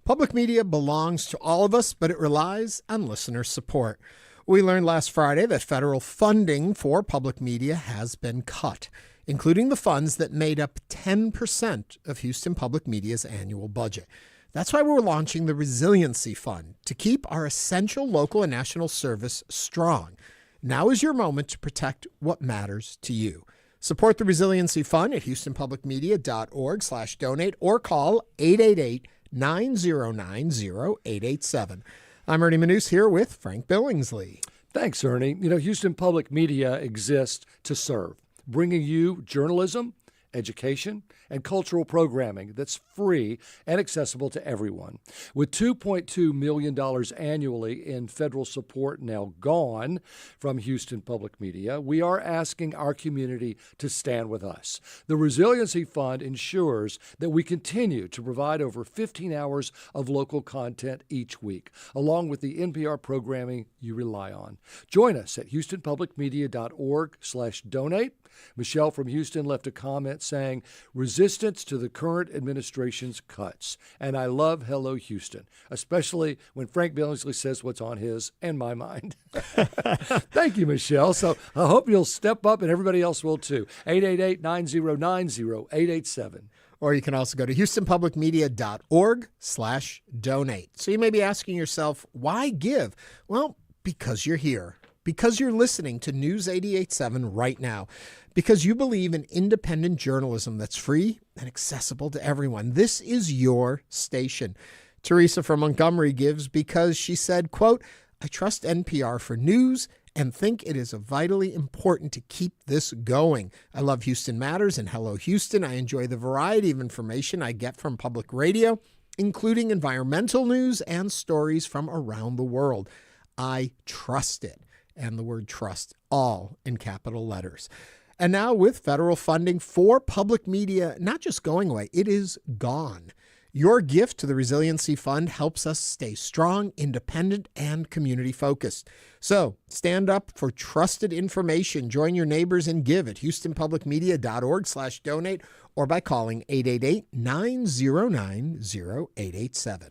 Public media belongs to all of us, but it relies on listener support. We learned last Friday that federal funding for public media has been cut, including the funds that made up 10% of Houston Public Media's annual budget. That's why we're launching the Resiliency Fund to keep our essential local and national service strong. Now is your moment to protect what matters to you. Support the Resiliency Fund at houstonpublicmedia.org/donate or call 888-909-0887. I'm Ernie Manous here with Frank Billingsley. Thanks, Ernie. You know, Houston Public Media exists to serve, bringing you journalism, education, and cultural programming that's free and accessible to everyone. With $2.2 million annually in federal support now gone from Houston Public Media, we are asking our community to stand with us. The Resiliency Fund ensures that we continue to provide over 15 hours of local content each week, along with the NPR programming you rely on. Join us at houstonpublicmedia.org/donate. Michelle from Houston left a comment saying, resistance to the current administration's cuts. And I love Hello Houston, especially when Frank Billingsley says what's on his and my mind. Thank you, Michelle. So I hope you'll step up and everybody else will too. 888-909-0887. Or you can also go to houstonpublicmedia.org/donate. So you may be asking yourself, why give? Well, because you're here. Because you're listening to News 88.7 right now. Because you believe in independent journalism that's free and accessible to everyone. This is your station. Teresa from Montgomery gives because she said, quote, I trust NPR for news, and think it is vitally important to keep this going. I love Houston Matters and Hello Houston. I enjoy the variety of information I get from public radio, including environmental news and stories from around the world. I trust it. And the word trust, all in capital letters. And now with federal funding for public media not just going away, it is gone. Your gift to the Resiliency Fund helps us stay strong, independent, and community-focused. So stand up for trusted information. Join your neighbors and give at houstonpublicmedia.org/donate or by calling 888-909-0887.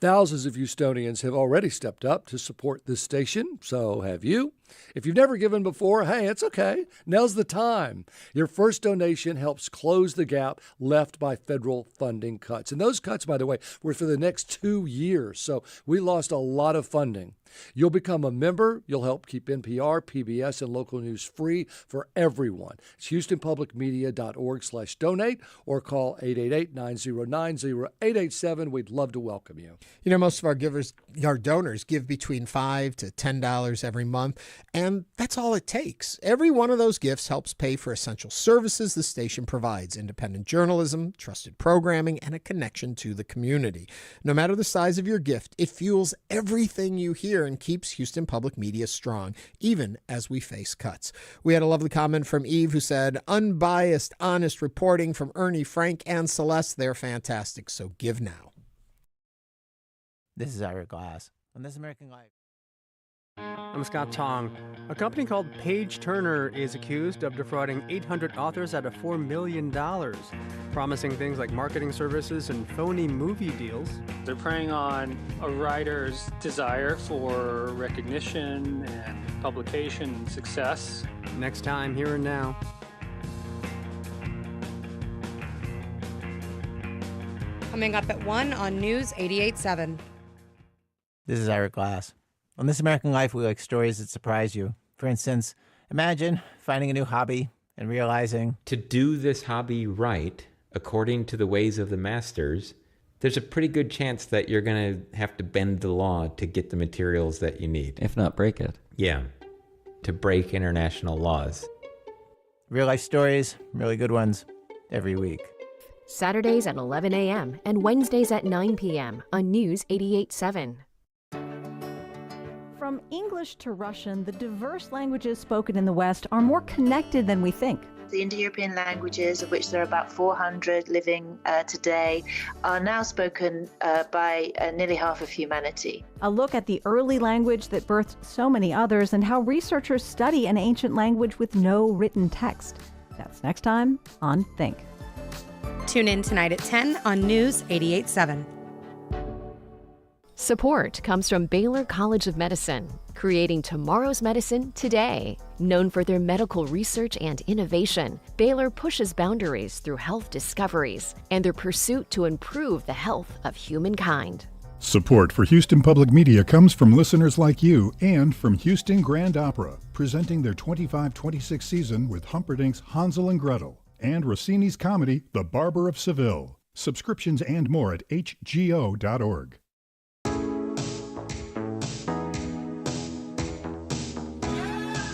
Thousands of Houstonians have already stepped up to support this station, so have you. If you've never given before, hey, it's okay. Now's the time. Your first donation helps close the gap left by federal funding cuts. And those cuts, by the way, were for the next 2 years, so we lost a lot of funding. You'll become a member. You'll help keep NPR, PBS, and local news free for everyone. It's houstonpublicmedia.org/donate or call 888-909-0887. We'd love to welcome you. You know, most of our donors give between $5 to $10 every month, and that's all it takes. Every one of those gifts helps pay for essential services the station provides: independent journalism, trusted programming, and a connection to the community. No matter the size of your gift, it fuels everything you hear and keeps Houston Public Media strong, even as we face cuts. We had a lovely comment from Eve who said, unbiased, honest reporting from Ernie, Frank, and Celeste. They're fantastic, so give now. This is Ira Glass on This American Life. I'm Scott Tong. A company called Page Turner is accused of defrauding 800 authors out of $4 million, promising things like marketing services and phony movie deals. They're preying on a writer's desire for recognition and publication and success. Next time, Here and Now. Coming up at 1 on News 88.7. This is Ira Glass. On This American Life, we like stories that surprise you. For instance, imagine finding a new hobby and realizing to do this hobby right, according to the ways of the masters, there's a pretty good chance that you're going to have to bend the law to get the materials that you need. If not break it. Yeah, to break international laws. Real life stories, really good ones, every week. Saturdays at 11 a.m. and Wednesdays at 9 p.m. on News 88.7. From English to Russian, the diverse languages spoken in the West are more connected than we think. The Indo-European languages, of which there are about 400 living today, are now spoken by nearly half of humanity. A look at the early language that birthed so many others and how researchers study an ancient language with no written text. That's next time on Think. Tune in tonight at 10 on News 88.7. Support comes from Baylor College of Medicine, creating tomorrow's medicine today. Known for their medical research and innovation, Baylor pushes boundaries through health discoveries and their pursuit to improve the health of humankind. Support for Houston Public Media comes from listeners like you and from Houston Grand Opera, presenting their 25-26 season with Humperdinck's Hansel and Gretel and Rossini's comedy The Barber of Seville. Subscriptions and more at hgo.org.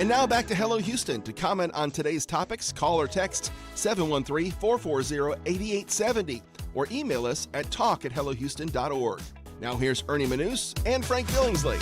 And now back to Hello Houston. To comment on today's topics, call or text 713-440-8870 or email us at talk@hellohouston.org. Now here's Ernie Manous and Frank Billingsley.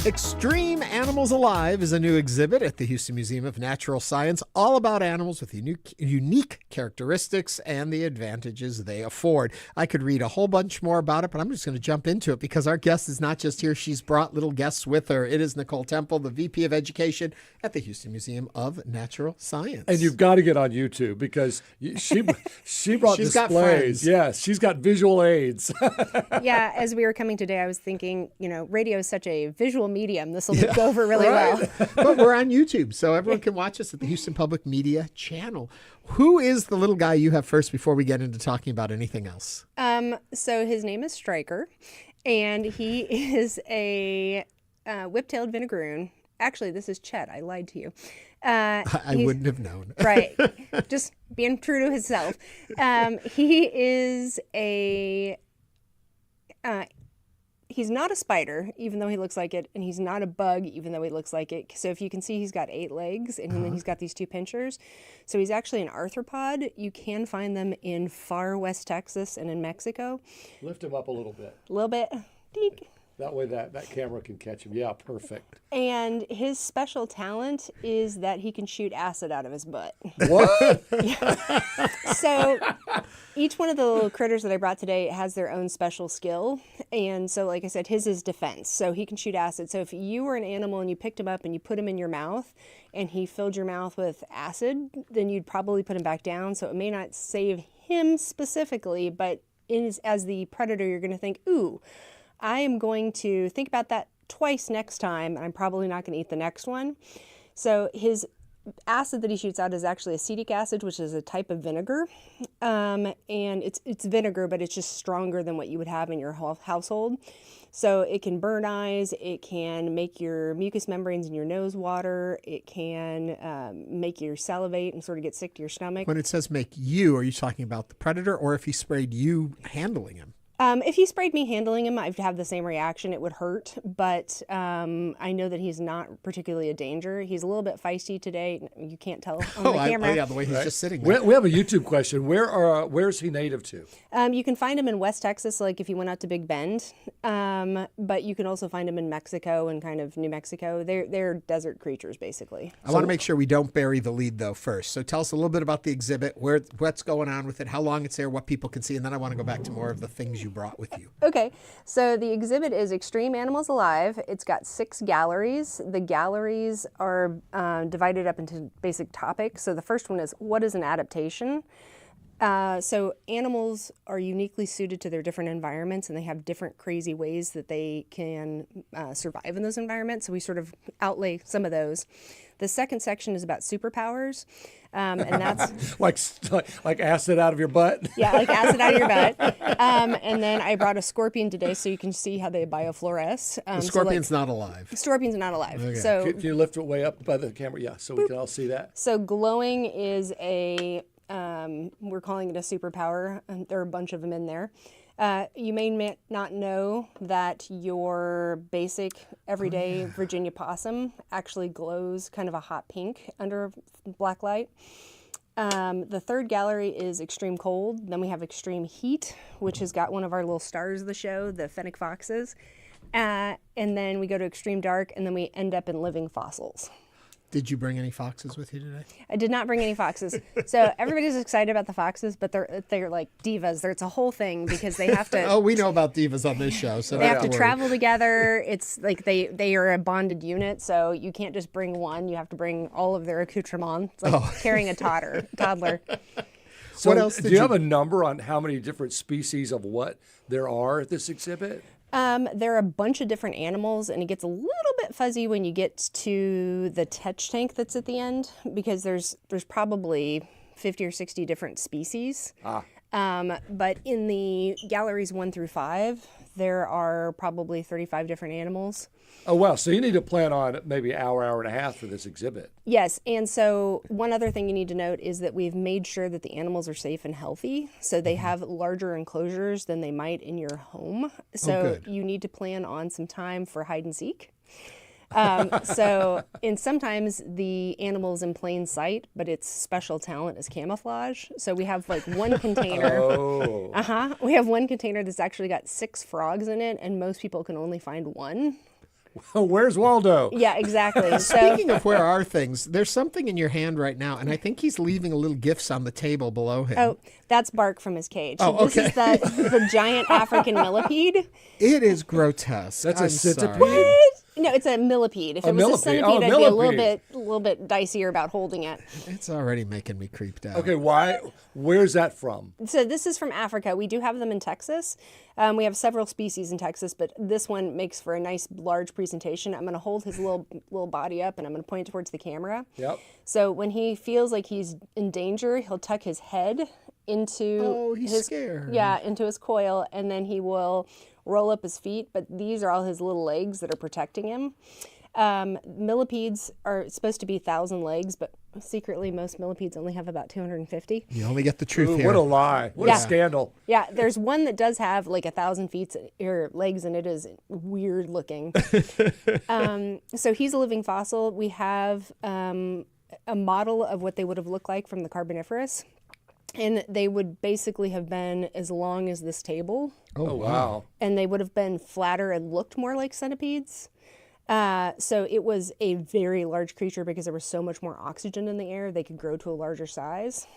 Extreme Animals Alive is a new exhibit at the Houston Museum of Natural Science, all about animals with unique characteristics and the advantages they afford. I could read a whole bunch more about it, but I'm just going to jump into it because our guest is not just here. She's brought little guests with her. It is Nicole Temple, the VP of Education at the Houston Museum of Natural Science. And you've got to get on YouTube because she brought she's displays. Got friends. Yes, she's got visual aids. Yeah, as we were coming today, I was thinking, radio is such a visual medium. This will go over really well. But we're on YouTube, so everyone can watch us at the Houston Public Media channel. Who is the little guy you have first before we get into talking about anything else? So his name is Stryker, and he is a whip-tailed vinegaroon. Actually, this is Chet. I lied to you. I wouldn't have known. Right. Just being true to himself. He is a He's not a spider, even though he looks like it, and he's not a bug, even though he looks like it. So if you can see, he's got 8 legs, and then he's got these 2 pinchers. So he's actually an arthropod. You can find them in far west Texas and in Mexico. Lift him up a little bit. A little bit. Dink. That way that camera can catch him. Yeah, perfect. And his special talent is that he can shoot acid out of his butt. What? Yeah. So each one of the little critters that I brought today has their own special skill. And so, like I said, his is defense. So he can shoot acid. So if you were an animal and you picked him up and you put him in your mouth and he filled your mouth with acid, then you'd probably put him back down. So it may not save him specifically, but as the predator, you're going to think, ooh, I am going to think about that twice next time, and I'm probably not going to eat the next one. So his acid that he shoots out is actually acetic acid, which is a type of vinegar. And it's vinegar, but it's just stronger than what you would have in your household. So it can burn eyes, it can make your mucous membranes in your nose water, it can make you salivate and sort of get sick to your stomach. When it says make you, are you talking about the predator, or if he sprayed you handling him? If he sprayed me handling him, I'd have the same reaction. It would hurt, but I know that he's not particularly a danger. He's a little bit feisty today. You can't tell on the camera. Yeah, the way he's just sitting there. We have a YouTube question. Where's he native to? You can find him in West Texas, like if you went out to Big Bend. But you can also find him in Mexico and kind of New Mexico. They're desert creatures, basically. I want to make sure we don't bury the lead, though, first. So tell us a little bit about the exhibit, what's going on with it, how long it's there, what people can see, and then I want to go back to more of the things you brought with you. Okay, so the exhibit is Extreme Animals Alive. It's got 6 galleries. The galleries are divided up into basic topics. So the first one is, what is an adaptation? So animals are uniquely suited to their different environments, and they have different crazy ways that they can survive in those environments. So we sort of outlay some of those. The second section is about superpowers, and that's like acid out of your butt. Yeah, like acid out of your butt. And then I brought a scorpion today, so you can see how they biofluoresce. The scorpion's not alive. The scorpion's not alive. Okay. So Can you lift it way up by the camera? Yeah, so we can all see that. So glowing is we're calling it a superpower. There are a bunch of them in there. You may not know that your basic everyday Virginia possum actually glows kind of a hot pink under black light. The third gallery is extreme cold. Then we have extreme heat, which has got one of our little stars of the show, the fennec foxes. And then we go to extreme dark, and then we end up in living fossils. Did you bring any foxes with you today? I did not bring any foxes. So everybody's excited about the foxes, but they're like divas. It's a whole thing because they have to. Oh, we know about divas on this show, so they have to travel together. It's like they are a bonded unit, so you can't just bring one. You have to bring all of their accoutrements. It's like carrying a toddler. So what else? Do you have a number on how many different species of what there are at this exhibit? There are a bunch of different animals, and it gets a little bit fuzzy when you get to the touch tank that's at the end, because there's probably 50 or 60 different species. But in the galleries 1 through 5, there are probably 35 different animals. Oh, wow. So you need to plan on maybe an hour and a half for this exhibit. Yes. And so one other thing you need to note is that we've made sure that the animals are safe and healthy. So they have larger enclosures than they might in your home. So you need to plan on some time for hide and seek. And sometimes the animal's in plain sight, but its special talent is camouflage. So we have like one container. We have one container that's actually got 6 frogs in it, and most people can only find one. Where's Waldo? Yeah, exactly. Speaking of where are things, there's something in your hand right now, and I think he's leaving a little gifts on the table below him. Oh, that's bark from his cage. Oh, okay. This is the giant African millipede. It is grotesque. That's a centipede? What? No, it's a millipede. If it was a centipede, I'd be a little bit dicier about holding it. It's already making me creeped out. Okay, why? Where's that from? So this is from Africa. We do have them in Texas. We have several species in Texas, but this one makes for a nice large presentation. I'm going to hold his little body up, and I'm going to point towards the camera. Yep. So when he feels like he's in danger, he'll tuck his head into he's scared. Yeah, into his coil, and then he will roll up his feet, but these are all his little legs that are protecting him. Millipedes are supposed to be 1,000 legs, but secretly most millipedes only have about 250. You only get the truth here. What a lie. What a scandal. Yeah, there's one that does have like 1,000 feet or legs, and it is weird looking. So he's a living fossil. We have a model of what they would have looked like from the Carboniferous. And they would basically have been as long as this table. Oh, wow. And they would have been flatter and looked more like centipedes. So it was a very large creature because there was so much more oxygen in the air. They could grow to a larger size.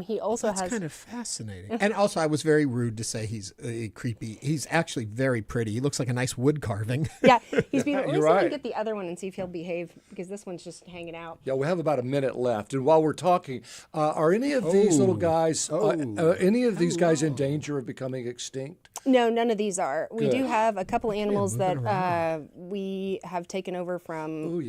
He also That's kind of fascinating. And also, I was very rude to say he's creepy. He's actually very pretty. He looks like a nice wood carving. Yeah, he's beautiful. You're Let me right. get the other one and see if he'll behave, because this one's just hanging out. Yeah, we have about a minute left. And while we're talking, are any of these little guys, any of these guys in danger of becoming extinct? No, none of these are. We Good. do have a couple animals that we have taken over from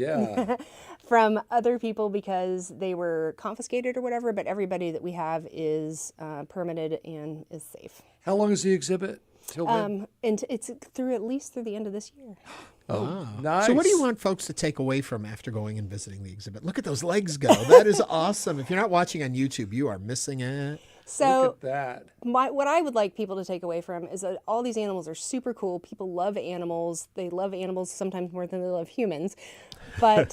from other people because they were confiscated or whatever, but everybody that we have is permitted and is safe. How long is the exhibit? Till when? And it's at least through the end of this year. Oh, nice. So what do you want folks to take away from after going and visiting the exhibit? Look at those legs go. That is awesome. If you're not watching on YouTube, you are missing it. So look at that. What I would like people to take away from is that all these animals are super cool. People love animals. They love animals sometimes more than they love humans. But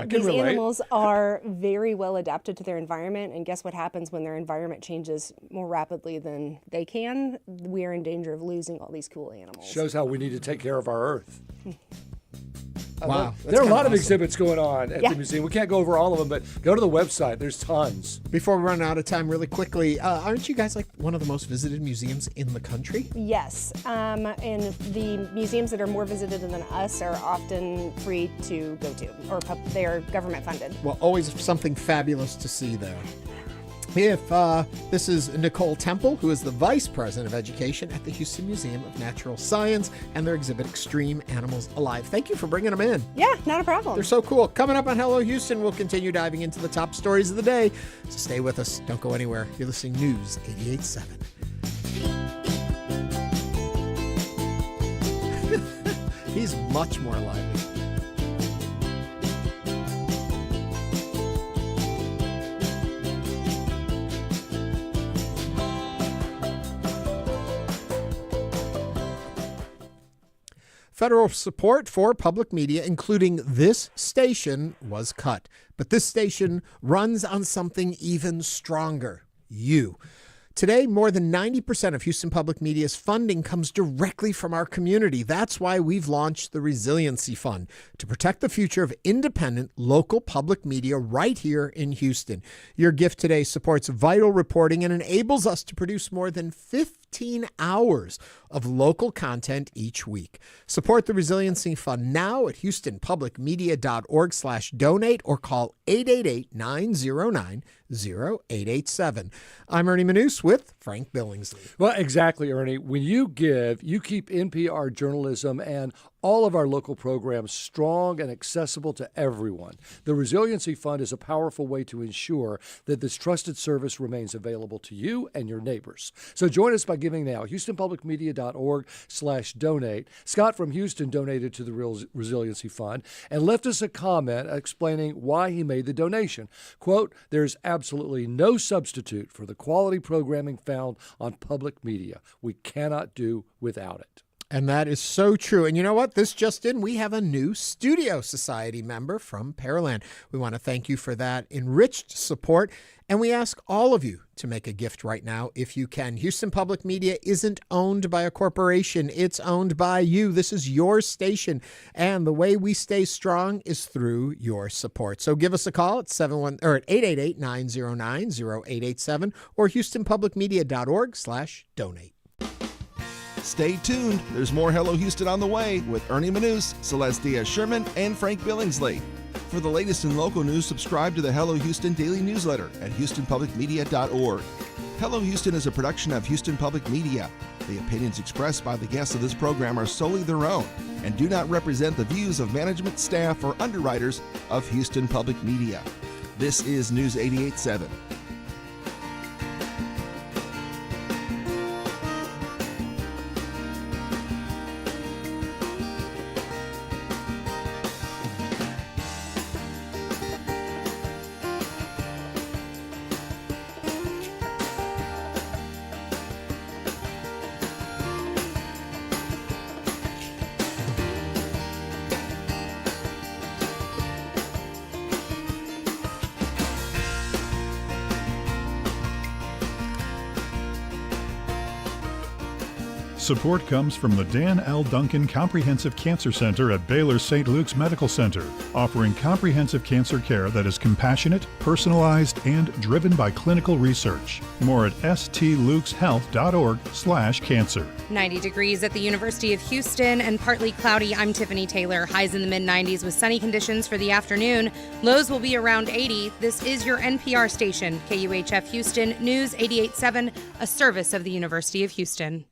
these animals are very well adapted to their environment. And guess what happens when their environment changes more rapidly than they can? We are in danger of losing all these cool animals. Shows how we need to take care of our Earth. Wow. There are a lot of exhibits going on at the museum. We can't go over all of them, but go to the website. There's tons. Before we run out of time really quickly, aren't you guys like one of the most visited museums in the country? Yes. And the museums that are more visited than us are often free to go to, or they are government funded. Well, always something fabulous to see there. If this is Nicole Temple, who is the Vice President of Education at the Houston Museum of Natural Science and their exhibit Extreme Animals Alive. Thank you for bringing them in. Yeah, not a problem. They're so cool. Coming up on Hello Houston, we'll continue diving into the top stories of the day. So stay with us. Don't go anywhere. You're listening to News 88.7. He's much more lively. Federal support for public media, including this station, was cut. But this station runs on something even stronger: you. Today, more than 90% of Houston Public Media's funding comes directly from our community. That's why we've launched the Resiliency Fund to protect the future of independent local public media right here in Houston. Your gift today supports vital reporting and enables us to produce more than 15 hours of local content each week. Support the Resiliency Fund now at houstonpublicmedia.org/donate or call 888-909-0887. I'm Ernie Manous with Frank Billingsley. Well, exactly, Ernie. When you give, you keep NPR journalism and all of our local programs strong and accessible to everyone. The Resiliency Fund is a powerful way to ensure that this trusted service remains available to you and your neighbors. So join us by giving now. HoustonPublicMedia.org/donate. Scott from Houston donated to the Resiliency Fund and left us a comment explaining why he made the donation. Quote, "There's absolutely no substitute for the quality programming found on public media. We cannot do without it." And that is so true. And you know what? This just in, we have a new Studio Society member from Pearland. We want to thank you for that enriched support. And we ask all of you to make a gift right now if you can. Houston Public Media isn't owned by a corporation. It's owned by you. This is your station. And the way we stay strong is through your support. So give us a call at 888-909-0887 or houstonpublicmedia.org/donate. Stay tuned. There's more Hello Houston on the way with Ernie Manous, Celestia Sherman, and Frank Billingsley. For the latest in local news, subscribe to the Hello Houston daily newsletter at houstonpublicmedia.org. Hello Houston is a production of Houston Public Media. The opinions expressed by the guests of this program are solely their own and do not represent the views of management, staff, or underwriters of Houston Public Media. This is News 88.7. Support comes from the Dan L. Duncan Comprehensive Cancer Center at Baylor St. Luke's Medical Center, offering comprehensive cancer care that is compassionate, personalized, and driven by clinical research. More at stlukeshealth.org/cancer. 90 degrees at the University of Houston and partly cloudy. I'm Tiffany Taylor. Highs in the mid-90s with sunny conditions for the afternoon. Lows will be around 80. This is your NPR station, KUHF Houston, News 88.7, a service of the University of Houston.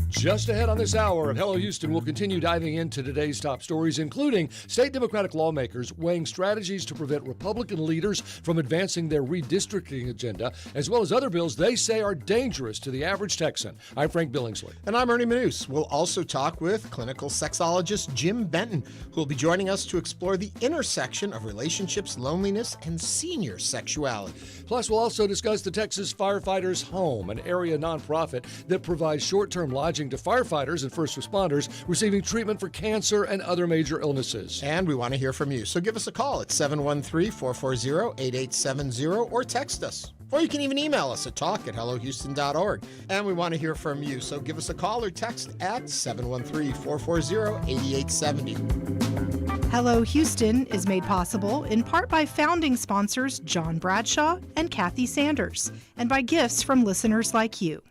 Just ahead on this hour of Hello Houston, we'll continue diving into today's top stories, including state Democratic lawmakers weighing strategies to prevent Republican leaders from advancing their redistricting agenda, as well as other bills they say are dangerous to the average Texan. I'm Frank Billingsley. And I'm Ernie Manous. We'll also talk with clinical sexologist Jim Benton, who will be joining us to explore the intersection of relationships, loneliness, and senior sexuality. Plus, we'll also discuss the Texas Firefighters Home, an area nonprofit that provides short-term lodging to firefighters and first responders receiving treatment for cancer and other major illnesses. And we want to hear from you, so give us a call at 713-440-8870 or text us. Or you can even email us at talk@hellohouston.org. And we want to hear from you, so give us a call or text at 713-440-8870. Hello Houston is made possible in part by founding sponsors John Bradshaw and Kathy Sanders, and by gifts from listeners like you.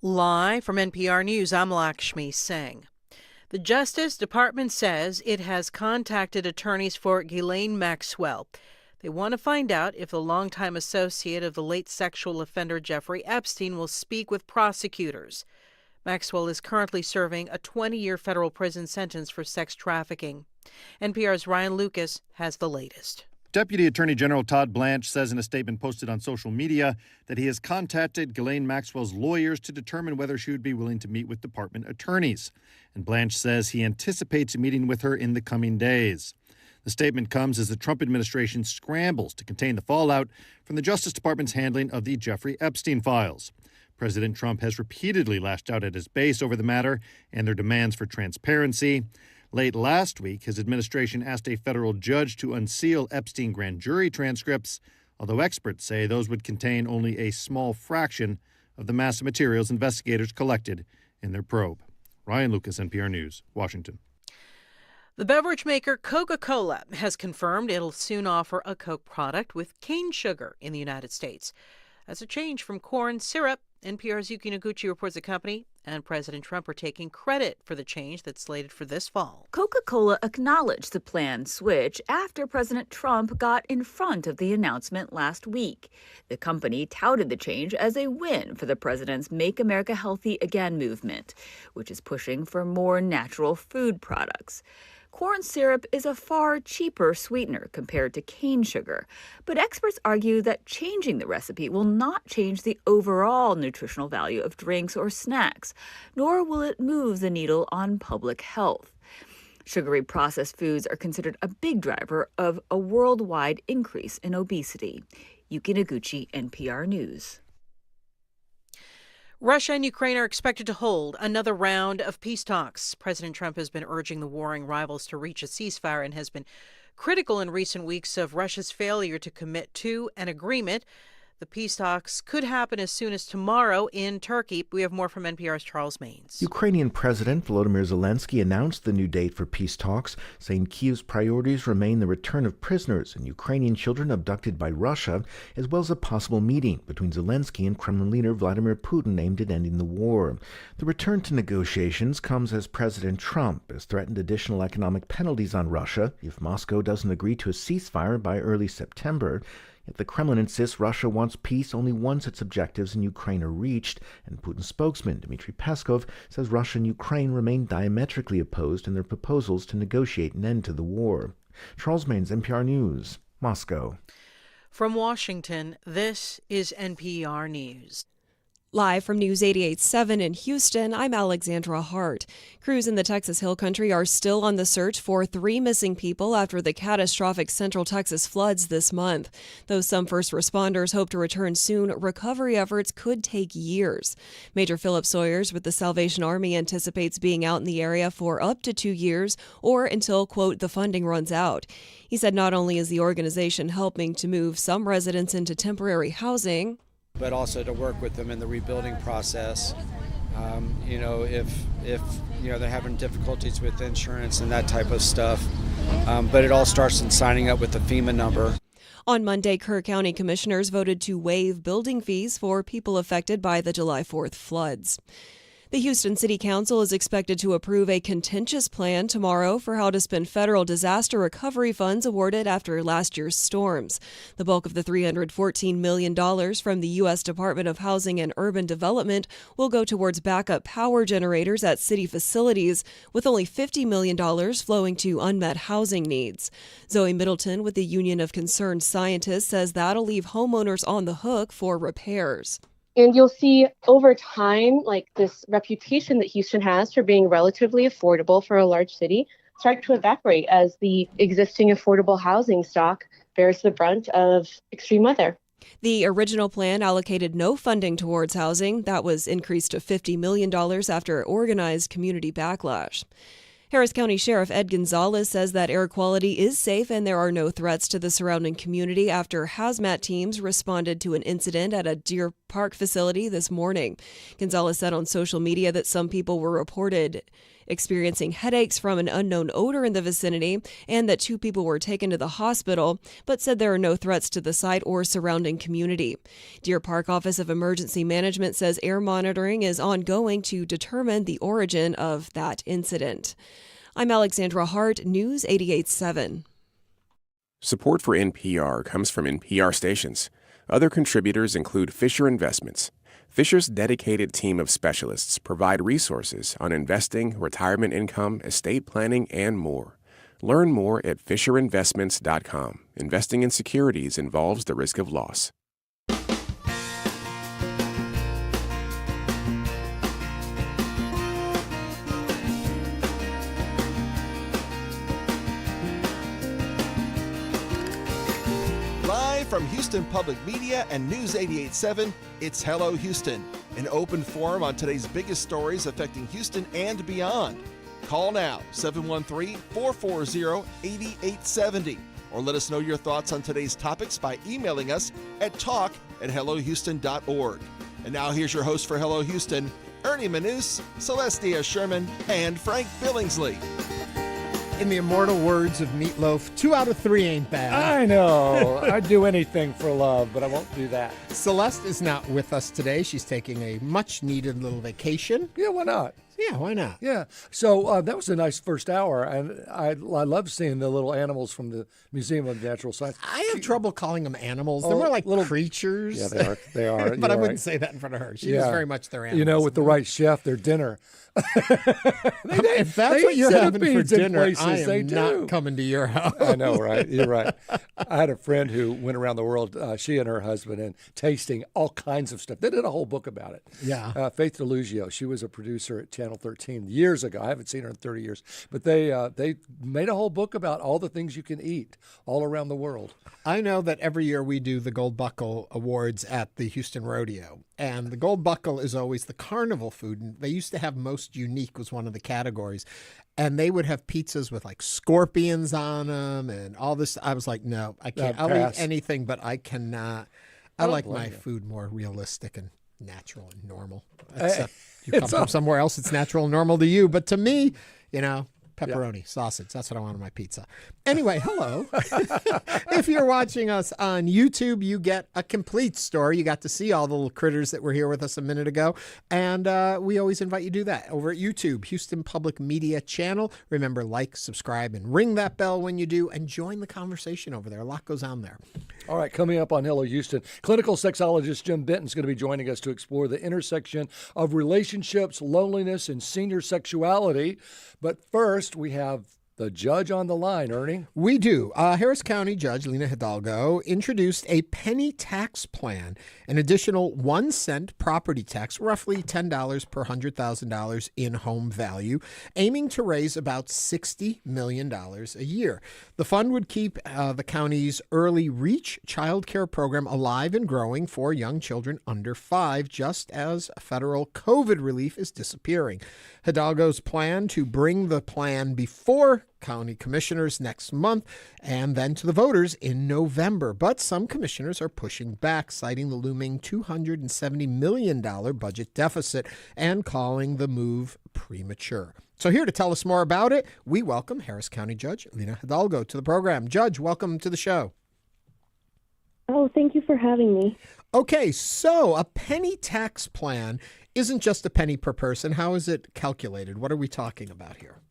Live from NPR News, I'm Lakshmi Singh. The Justice Department says it has contacted attorneys for Ghislaine Maxwell. They want to find out if the longtime associate of the late sexual offender Jeffrey Epstein will speak with prosecutors. Maxwell is currently serving a 20-year federal prison sentence for sex trafficking. NPR's Ryan Lucas has the latest. Deputy Attorney General Todd Blanche says in a statement posted on social media that he has contacted Ghislaine Maxwell's lawyers to determine whether she would be willing to meet with department attorneys. And Blanche says he anticipates meeting with her in the coming days. The statement comes as the Trump administration scrambles to contain the fallout from the Justice Department's handling of the Jeffrey Epstein files. President Trump has repeatedly lashed out at his base over the matter and their demands for transparency. Late last week, his administration asked a federal judge to unseal Epstein grand jury transcripts, although experts say those would contain only a small fraction of the massive materials investigators collected in their probe. Ryan Lucas, NPR News, Washington. The beverage maker Coca-Cola has confirmed it'll soon offer a Coke product with cane sugar in the United States. That's a change from corn syrup. NPR's Yuki Noguchi reports the company and President Trump are taking credit for the change that's slated for this fall. Coca-Cola acknowledged the planned switch after President Trump got in front of the announcement last week. The company touted the change as a win for the president's Make America Healthy Again movement, which is pushing for more natural food products. Corn syrup is a far cheaper sweetener compared to cane sugar, but experts argue that changing the recipe will not change the overall nutritional value of drinks or snacks, nor will it move the needle on public health. Sugary processed foods are considered a big driver of a worldwide increase in obesity. Yuki Noguchi, NPR News. Russia and Ukraine are expected to hold another round of peace talks. President Trump has been urging the warring rivals to reach a ceasefire and has been critical in recent weeks of Russia's failure to commit to an agreement. The peace talks could happen as soon as tomorrow in Turkey. We have more from NPR's Charles Maines. Ukrainian President Volodymyr Zelensky announced the new date for peace talks, saying Kyiv's priorities remain the return of prisoners and Ukrainian children abducted by Russia, as well as a possible meeting between Zelensky and Kremlin leader Vladimir Putin aimed at ending the war. The return to negotiations comes as President Trump has threatened additional economic penalties on Russia if Moscow doesn't agree to a ceasefire by early September. Yet the Kremlin insists Russia wants peace only once its objectives in Ukraine are reached, and Putin's spokesman, Dmitry Peskov, says Russia and Ukraine remain diametrically opposed in their proposals to negotiate an end to the war. Charles Maines, NPR News, Moscow. From Washington, this is NPR News. Live from News 88.7 in Houston, I'm Alexandra Hart. Crews in the Texas Hill Country are still on the search for 3 missing people after the catastrophic Central Texas floods this month. Though some first responders hope to return soon, recovery efforts could take years. Major Philip Sawyers with the Salvation Army anticipates being out in the area for up to 2 years or until, quote, the funding runs out. He said not only is the organization helping to move some residents into temporary housing, but also to work with them in the rebuilding process. If they're having difficulties with insurance and that type of stuff. But it all starts in signing up with the FEMA number. On Monday, Kerr County commissioners voted to waive building fees for people affected by the July 4th floods. The Houston City Council is expected to approve a contentious plan tomorrow for how to spend federal disaster recovery funds awarded after last year's storms. The bulk of the $314 million from the U.S. Department of Housing and Urban Development will go towards backup power generators at city facilities, with only $50 million flowing to unmet housing needs. Zoe Middleton with the Union of Concerned Scientists says that'll leave homeowners on the hook for repairs. And you'll see over time, like this reputation that Houston has for being relatively affordable for a large city start to evaporate as the existing affordable housing stock bears the brunt of extreme weather. The original plan allocated no funding towards housing. That was increased to $50 million after organized community backlash. Harris County Sheriff Ed Gonzalez says that air quality is safe and there are no threats to the surrounding community after hazmat teams responded to an incident at a Deer Park facility this morning. Gonzalez said on social media that some people were reported experiencing headaches from an unknown odor in the vicinity and that 2 people were taken to the hospital, but said there are no threats to the site or surrounding community. Deer Park Office of Emergency Management says air monitoring is ongoing to determine the origin of that incident. I'm Alexandra Hart, News 88.7. Support for NPR comes from NPR stations. Other contributors include Fisher Investments. Fisher's dedicated team of specialists provide resources on investing, retirement income, estate planning, and more. Learn more at FisherInvestments.com. Investing in securities involves the risk of loss. From Houston Public Media and News 88.7, it's Hello Houston, an open forum on today's biggest stories affecting Houston and beyond. Call now, 713-440-8870, or let us know your thoughts on today's topics by emailing us at talk@hellohouston.org. And now here's your host for Hello Houston, Ernie Manous, Celestia Sherman, and Frank Billingsley. In the immortal words of Meatloaf, 2 out of 3 ain't bad. I know. I'd do anything for love, but I won't do that. Celeste is not with us today. She's taking a much-needed little vacation. Yeah, why not? Yeah, why not? Yeah. So that was a nice first hour, and I love seeing the little animals from the Museum of Natural Science. I have trouble calling them animals. They're more like little creatures. Yeah, they are. They are. But I wouldn't say that in front of her. She is very much their animals. You know, with the right chef, their dinner. If that's what you're having for dinner, I am not coming to your house. I know, right? You're right. I had a friend who went around the world, she and her husband, and tasting all kinds of stuff. They did a whole book about it. Yeah. Faith DeLugio, she was a producer at Channel 13 years ago. I haven't seen her in 30 years. But they made a whole book about all the things you can eat all around the world. I know that every year we do the Gold Buckle Awards at the Houston Rodeo. And the Gold Buckle is always the carnival food. And they used to have most unique was one of the categories. And they would have pizzas with like scorpions on them and all this. I was like, no, I can't. I'll eat anything, but I cannot. I like my food more realistic and natural and normal. Except you come from somewhere else, it's natural and normal to you. But to me, you know, pepperoni, sausage. That's what I want on my pizza. Anyway, hello. If you're watching us on YouTube, you get a complete story. You got to see all the little critters that were here with us a minute ago. And we always invite you to do that over at YouTube, Houston Public Media Channel. Remember, like, subscribe, and ring that bell when you do, and join the conversation over there. A lot goes on there. All right, coming up on Hello Houston, clinical sexologist Jim Benton is going to be joining us to explore the intersection of relationships, loneliness, and senior sexuality. But first, we have the judge on the line, Ernie. We do. Harris County Judge Lina Hidalgo introduced a penny tax plan, an additional 1 cent property tax, roughly $10 per $100,000 in home value, aiming to raise about $60 million a year. The fund would keep the county's early reach child care program alive and growing for young children under 5, just as federal COVID relief is disappearing. Hidalgo's plan to bring the plan before county commissioners next month and then to the voters in November. But some commissioners are pushing back, citing the looming $270 million budget deficit and calling the move premature. So here to tell us more about it, we welcome Harris County Judge Lina Hidalgo to the program. Judge, welcome to the show. Oh, thank you for having me. Okay, so a penny tax plan isn't just a penny per person. How is it calculated? What are we talking about here?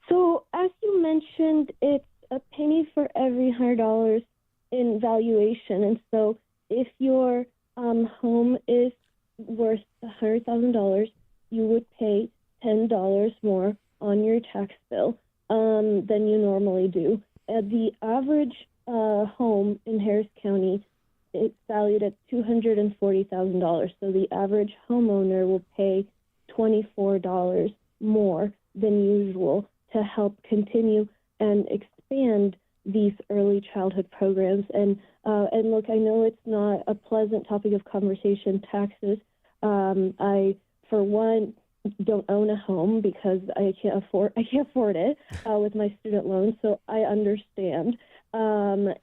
So, as you mentioned, it's a penny for every $100 in valuation. And so if your home is worth $100,000, you would pay $10 more on your tax bill than you normally do. The average home in Harris County, it's valued at $240,000. So the average homeowner will pay $24 more than usual to help continue and expand these early childhood programs. And look, I know it's not a pleasant topic of conversation, taxes. I, for one, don't own a home because I can't afford it with my student loans. So I understand. And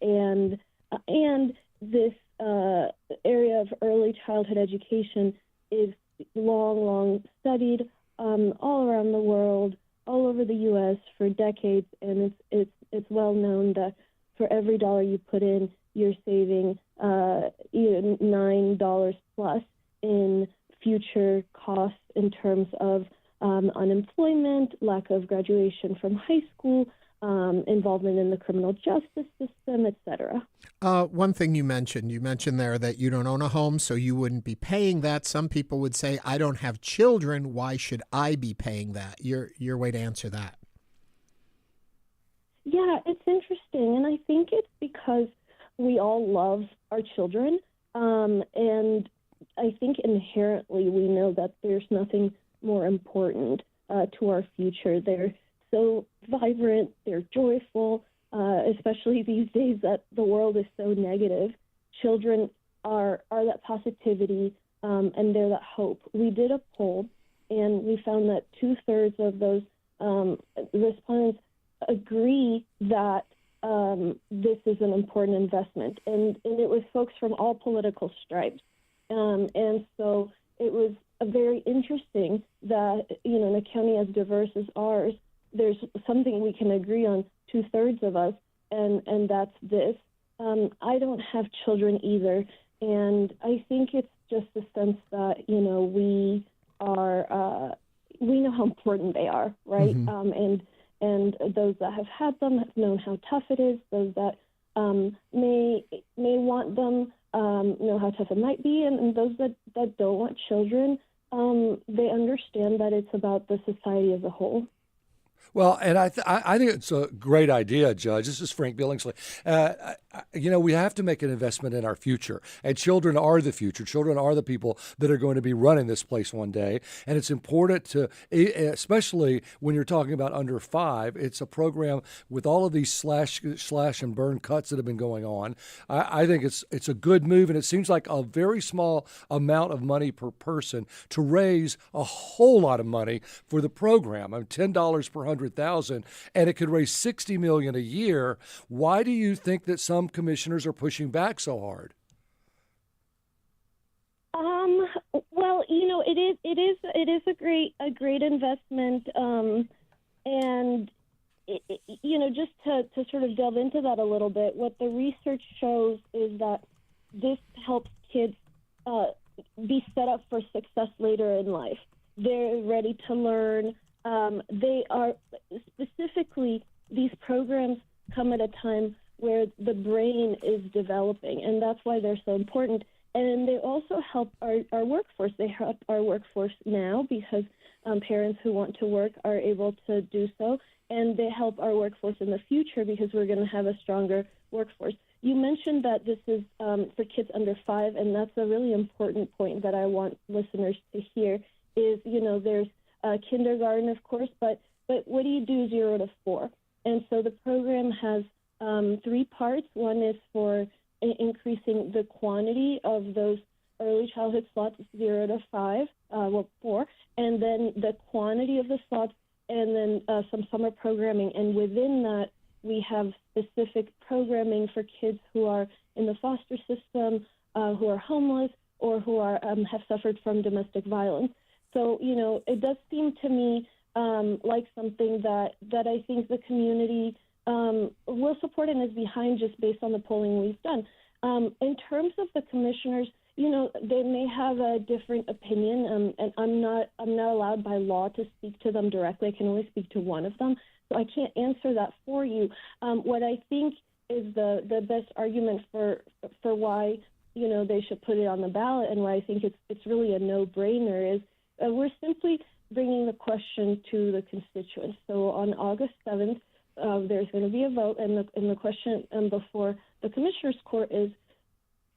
this area of early childhood education is long studied all around the world, all over the U.S. for decades, and it's well known that for every dollar you put in, you're saving $9 plus in future costs in terms of unemployment, lack of graduation from high school, involvement in the criminal justice system, etc. One thing you mentioned there that you don't own a home, so you wouldn't be paying that. Some people would say, I don't have children. Why should I be paying that? Your way to answer that. Yeah, it's interesting. And I think it's because we all love our children. And I think inherently we know that there's nothing more important to our future. They're so vibrant, they're joyful, especially these days that the world is so negative. Children are that positivity, and they're that hope. We did a poll, and we found that 2/3 of those respondents agree that this is an important investment, and it was folks from all political stripes. And so it was very interesting that, in a county as diverse as ours, there's something we can agree on, 2/3 of us, and that's this. I don't have children either, and I think it's just a sense that, we know how important they are, right? Mm-hmm. And those that have had them have known how tough it is. Those that may want them know how tough it might be, and those that don't want children, they understand that it's about the society as a whole. Well, and I think it's a great idea, Judge. This is Frank Billingsley. We have to make an investment in our future, and children are the future. Children are the people that are going to be running this place one day, and it's important to, especially when you're talking about under 5, it's a program with all of these slash and burn cuts that have been going on. I think it's a good move, and it seems like a very small amount of money per person to raise a whole lot of money for the program. $10 per 100,000, and it could raise $60 million a year. Why do you think that some commissioners are pushing back so hard? Well, it is a great investment, and just to sort of delve into that a little bit, what the research shows is that this helps kids be set up for success later in life. They're ready to learn. They are specifically, these programs come at a time where the brain is developing, and that's why they're so important. And they also help our workforce. They help our workforce now because parents who want to work are able to do so, and they help our workforce in the future because we're going to have a stronger workforce. You mentioned that this is for kids under 5, and that's a really important point that I want listeners to hear is, there's kindergarten, of course, but what do you do 0 to 4? And so the program has 3 parts. One is for increasing the quantity of those early childhood slots 0 to 5, 4, and then the quantity of the slots and then some summer programming. And within that, we have specific programming for kids who are in the foster system, who are homeless, or who are have suffered from domestic violence. So, it does seem to me like something that I think the community will support and is behind, just based on the polling we've done. In terms of the commissioners, they may have a different opinion, and I'm not allowed by law to speak to them directly. I can only speak to one of them, so I can't answer that for you. What I think is the best argument for why they should put it on the ballot, and why I think it's really a no-brainer, is we're simply bringing the question to the constituents. So on August 7th, there's going to be a vote, and the question before the Commissioner's Court is,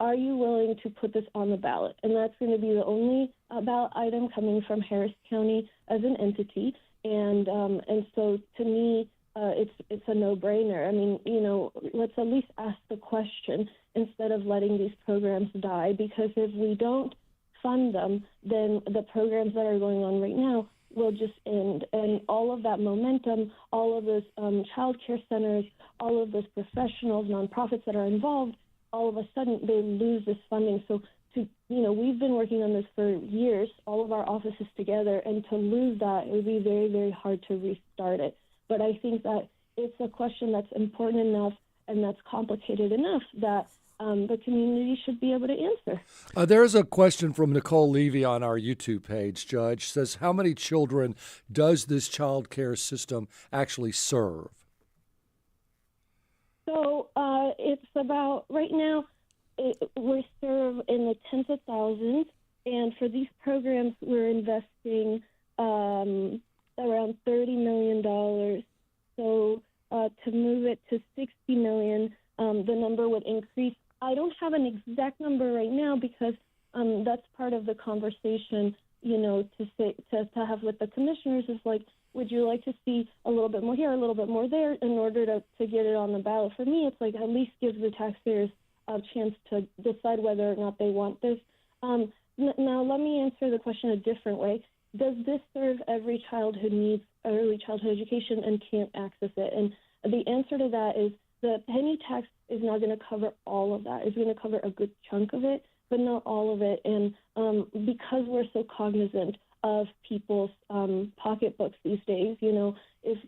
are you willing to put this on the ballot? And that's going to be the only ballot item coming from Harris County as an entity. And so to me, it's a no-brainer. I mean, let's at least ask the question instead of letting these programs die, because if we don't fund them, then the programs that are going on right now will just end. And all of that momentum, all of those child care centers, all of those professionals, nonprofits that are involved, all of a sudden they lose this funding. So we've been working on this for years, all of our offices together, and to lose that, it would be very, very hard to restart it. But I think that it's a question that's important enough and that's complicated enough that the community should be able to answer. There's a question from Nicole Levy on our YouTube page, Judge. Says, how many children does this child care system actually serve? So it's about, right now, we serve in the tens of thousands, and for these programs, we're investing around $30 million. So to move it to $60 million, the number would increase. I don't have an exact number right now, because that's part of the conversation, to have with the commissioners, is like, would you like to see a little bit more here, a little bit more there, in order to get it on the ballot? For me, it's like, at least gives the taxpayers a chance to decide whether or not they want this. Now, let me answer the question a different way. Does this serve every child who needs early childhood education and can't access it? And the answer to that is the penny tax is not going to cover all of that. It's going to cover a good chunk of it, but not all of it. And because we're so cognizant of people's pocketbooks these days, if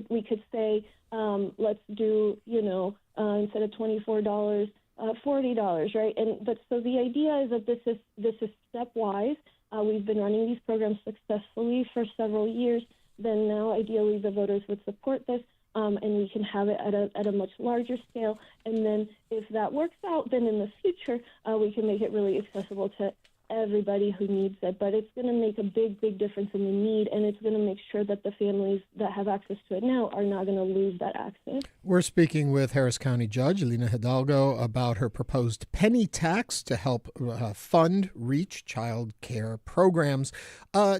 we could say, let's do, instead of $24, $40, right? But so the idea is that this is stepwise. We've been running these programs successfully for several years. Then now, ideally, the voters would support this, and we can have it at a much larger scale. And then, if that works out, then in the future, we can make it really accessible to everybody who needs it. But it's going to make a big, big difference in the need, and it's going to make sure that the families that have access to it now are not going to lose that access. We're speaking with Harris County Judge Lina Hidalgo about her proposed penny tax to help fund REACH child care programs.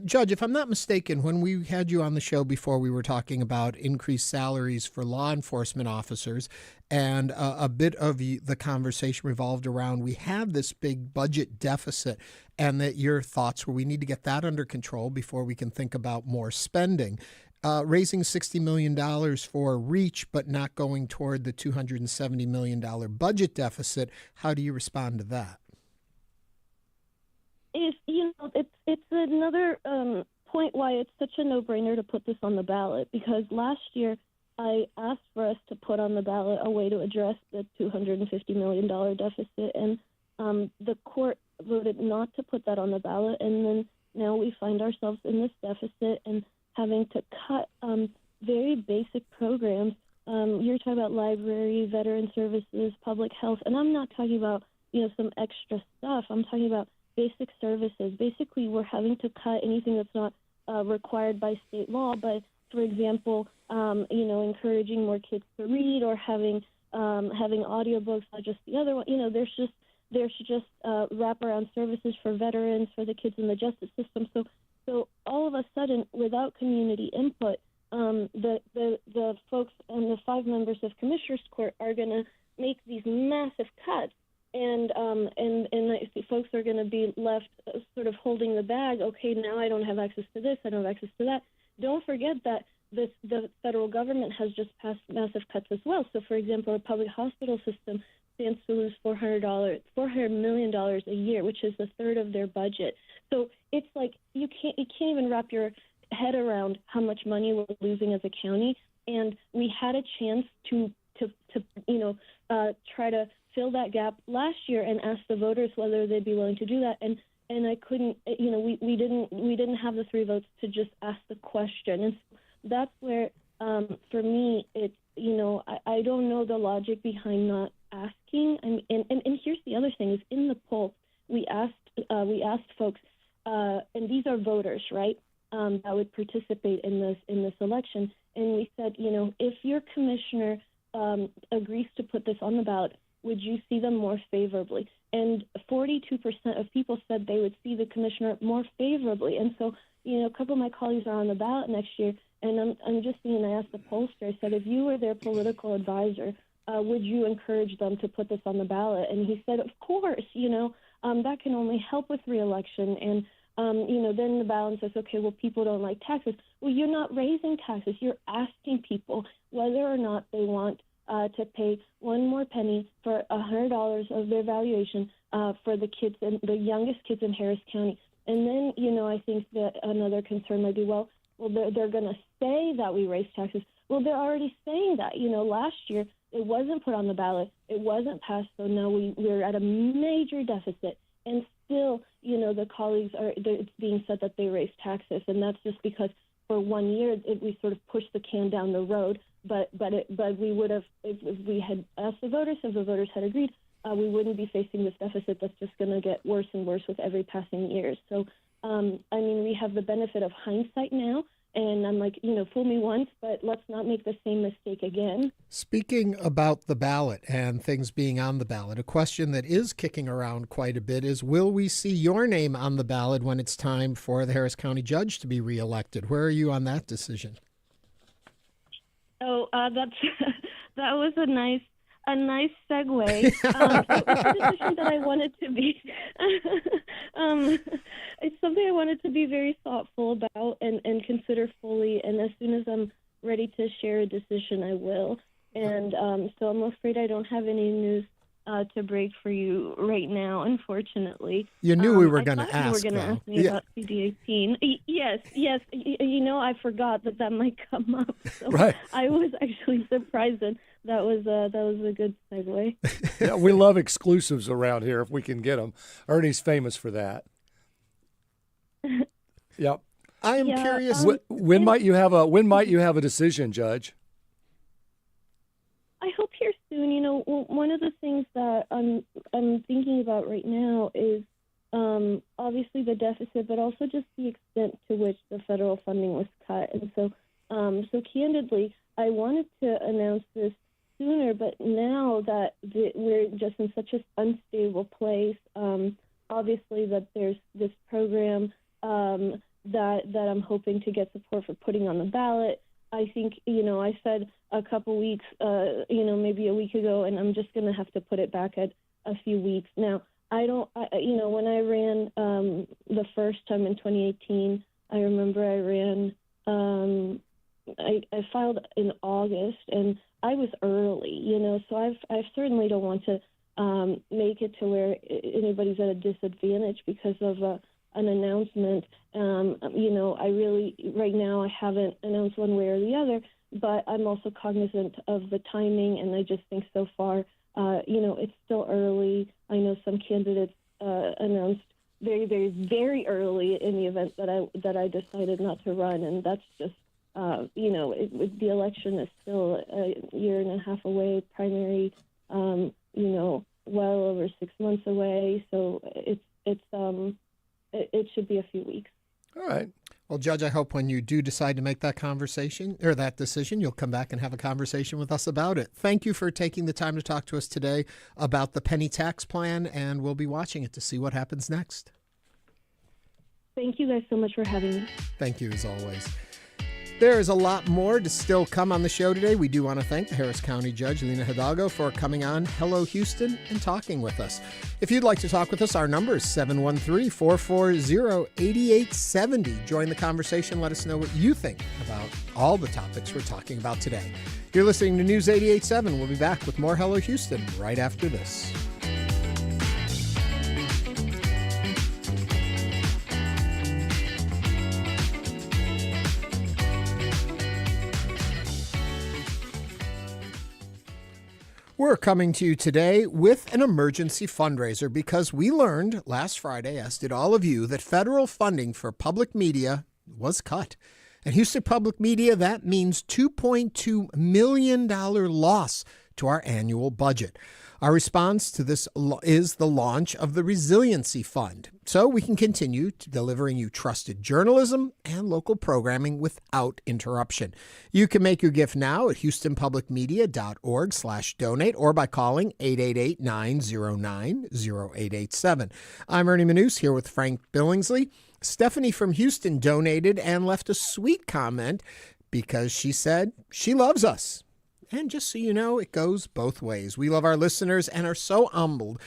Judge, if I'm not mistaken, when we had you on the show before, we were talking about increased salaries for law enforcement officers, and a bit of the conversation revolved around, we have this big budget deficit, and that your thoughts were we need to get that under control before we can think about more spending. Raising $60 million for REACH, but not going toward the $270 million budget deficit. How do you respond to that? It's another point why it's such a no-brainer to put this on the ballot, because last year I asked for us to put on the ballot a way to address the $250 million deficit, and the court voted not to put that on the ballot, and then now we find ourselves in this deficit and having to cut very basic programs. You're talking about library, veteran services, public health, and I'm not talking about some extra stuff. I'm talking about basic services. Basically, we're having to cut anything that's not required by state law, but for example, encouraging more kids to read, or having audiobooks, not just the other one. There's just wraparound services for veterans, for the kids in the justice system. So all of a sudden, without community input, the folks and the 5 members of Commissioner's Court are going to make these massive cuts, and the folks are going to be left sort of holding the bag. Okay, now I don't have access to this, I don't have access to that. Don't forget forget that the federal government has just passed massive cuts as well. So, for example, our public hospital system stands to lose $400 million a year, which is a third of their budget. So it's like you can't even wrap your head around how much money we're losing as a county. And we had a chance to try to fill that gap last year and ask the voters whether they'd be willing to do that. And I couldn't, we didn't have the 3 votes to just ask the question. And so that's where, for me, it's, I don't know the logic behind not asking. And here's the other thing: is in the poll we asked folks, and these are voters, right, that would participate in this election, and we said, if your commissioner agrees to put this on the ballot, would you see them more favorably? And 42% of people said they would see the commissioner more favorably. And so, a couple of my colleagues are on the ballot next year, and I'm just I asked the pollster, I said, if you were their political advisor, would you encourage them to put this on the ballot? And he said, of course, that can only help with reelection. And, then the balance says, okay, well, people don't like taxes. Well, you're not raising taxes. You're asking people whether or not they want to pay one more penny for $100 of their valuation for the kids and the youngest kids in Harris County. And then, I think that another concern might be, well, they're going to say that we raise taxes. Well, they're already saying that. Last year it wasn't put on the ballot. It wasn't passed. So now we're at a major deficit. And still, the colleagues it's being said that they raise taxes. And that's just because for 1 year we sort of pushed the can down the road. But we would have, if we had asked the voters, if the voters had agreed, we wouldn't be facing this deficit that's just going to get worse and worse with every passing year. So, we have the benefit of hindsight now, and I'm like, fool me once, but let's not make the same mistake again. Speaking about the ballot and things being on the ballot, a question that is kicking around quite a bit is, will we see your name on the ballot when it's time for the Harris County Judge to be reelected? Where are you on that decision? Oh, that was a nice segue. It was a decision that I wanted to be. It's something I wanted to be very thoughtful about and consider fully. And as soon as I'm ready to share a decision, I will. And so I'm afraid I don't have any news to break for you right now, unfortunately. You knew we were going to ask. You were going to ask me about CD18. Yes. I forgot that might come up. So right. I was actually surprised, and that was a good segue. Yeah, we love exclusives around here if we can get them. Ernie's famous for that. Yep. I am curious. When might you have a decision, Judge? I hope here soon. One of the things that I'm thinking about right now is obviously the deficit, but also just the extent to which the federal funding was cut. And so candidly, I wanted to announce this sooner, but now that we're just in such an unstable place, obviously that there's this program that I'm hoping to get support for putting on the ballot. I think, I said a couple weeks, maybe a week ago, and I'm just going to have to put it back at a few weeks. Now, when I ran the first time in 2018, I remember I ran, I filed in August, and I was early, so I certainly don't want to make it to where anybody's at a disadvantage because of an announcement. I really, right now, I haven't announced one way or the other, but I'm also cognizant of the timing, and I just think so far, it's still early. I know some candidates announced very, very, very early in the event that I decided not to run, and that's just, the election is still a year and a half away, primary, well over 6 months away, so it should be a few weeks. All right. Well, Judge, I hope when you do decide to make that conversation or that decision, you'll come back and have a conversation with us about it. Thank you for taking the time to talk to us today about the penny tax plan, and we'll be watching it to see what happens next. Thank you guys so much for having me. Thank you, as always. There is a lot more to still come on the show today. We do want to thank the Harris County Judge Lina Hidalgo for coming on Hello Houston and talking with us. If you'd like to talk with us, our number is 713-440-8870. Join the conversation. Let us know what you think about all the topics we're talking about today. You're listening to News 88.7. We'll be back with more Hello Houston right after this. We're coming to you today with an emergency fundraiser because we learned last Friday, as did all of you, that federal funding for public media was cut. At Houston Public Media, that means $2.2 million loss to our annual budget. Our response to this is the launch of the Resiliency Fund, so we can continue to delivering you trusted journalism and local programming without interruption. You can make your gift now at houstonpublicmedia.org/donate or by calling 888-909-0887. I'm Ernie Manous here with Frank Billingsley. Stephanie from Houston donated and left a sweet comment because she said she loves us. And just so you know, it goes both ways. We love our listeners and are so humbled,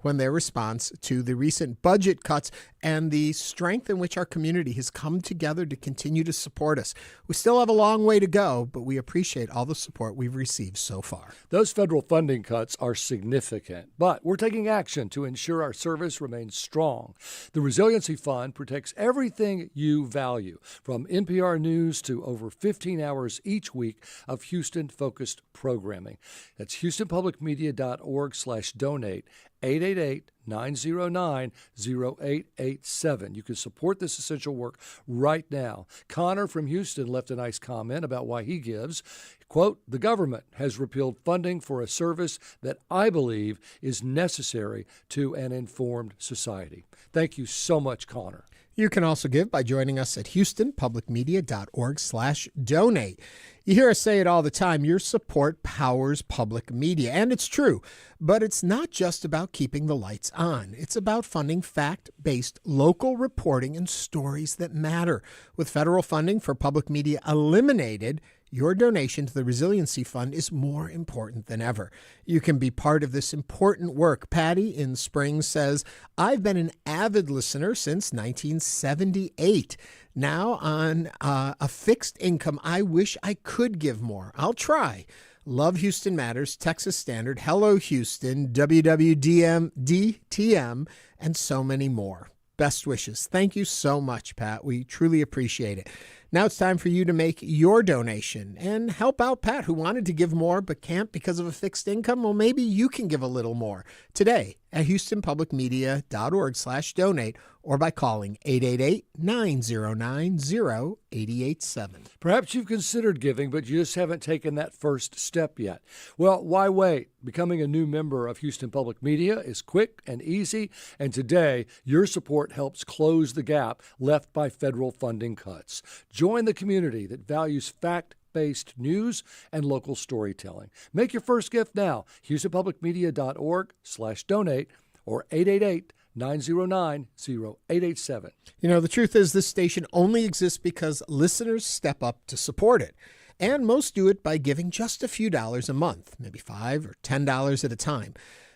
when their response to the recent budget cuts and the strength in which our community has come together to continue to support us. We still have a long way to go, but we appreciate all the support we've received so far. Those federal funding cuts are significant, but we're taking action to ensure our service remains strong. The Resiliency Fund protects everything you value, from NPR News to over 15 hours each week of Houston-focused programming. That's houstonpublicmedia.org/donate. 888-909-0887. You can support this essential work right now. Connor from Houston left a nice comment about why he gives. Quote, "The government has repealed funding for a service that I believe is necessary to an informed society." Thank you so much, Connor. You can also give by joining us at houstonpublicmedia.org/donate. You hear us say it all the time, your support powers public media, and it's true. But it's not just about keeping the lights on. It's about funding fact-based local reporting and stories that matter. With federal funding for public media eliminated, your donation to the Resiliency Fund is more important than ever. You can be part of this important work. Patty in Springs says, "I've been an avid listener since 1978. Now on a fixed income, I wish I could give more. I'll try. Love Houston Matters, Texas Standard, Hello Houston, WWDM, DTM, and so many more. Best wishes." Thank you so much, Pat. We truly appreciate it. Now it's time for you to make your donation and help out Pat, who wanted to give more but can't because of a fixed income. Well, maybe you can give a little more today at houstonpublicmedia.org/donate or by calling 888-909-0887. Perhaps you've considered giving, but you just haven't taken that first step yet. Well, why wait? Becoming a new member of Houston Public Media is quick and easy, and today your support helps close the gap left by federal funding cuts. Join the community that values fact-based news and local storytelling. Make your first gift now, houstonpublicmedia.org/donate or 888-909-0887. You know, the truth is this station only exists because listeners step up to support it. And most do it by giving just a few dollars a month, maybe $5 or $10 at a time.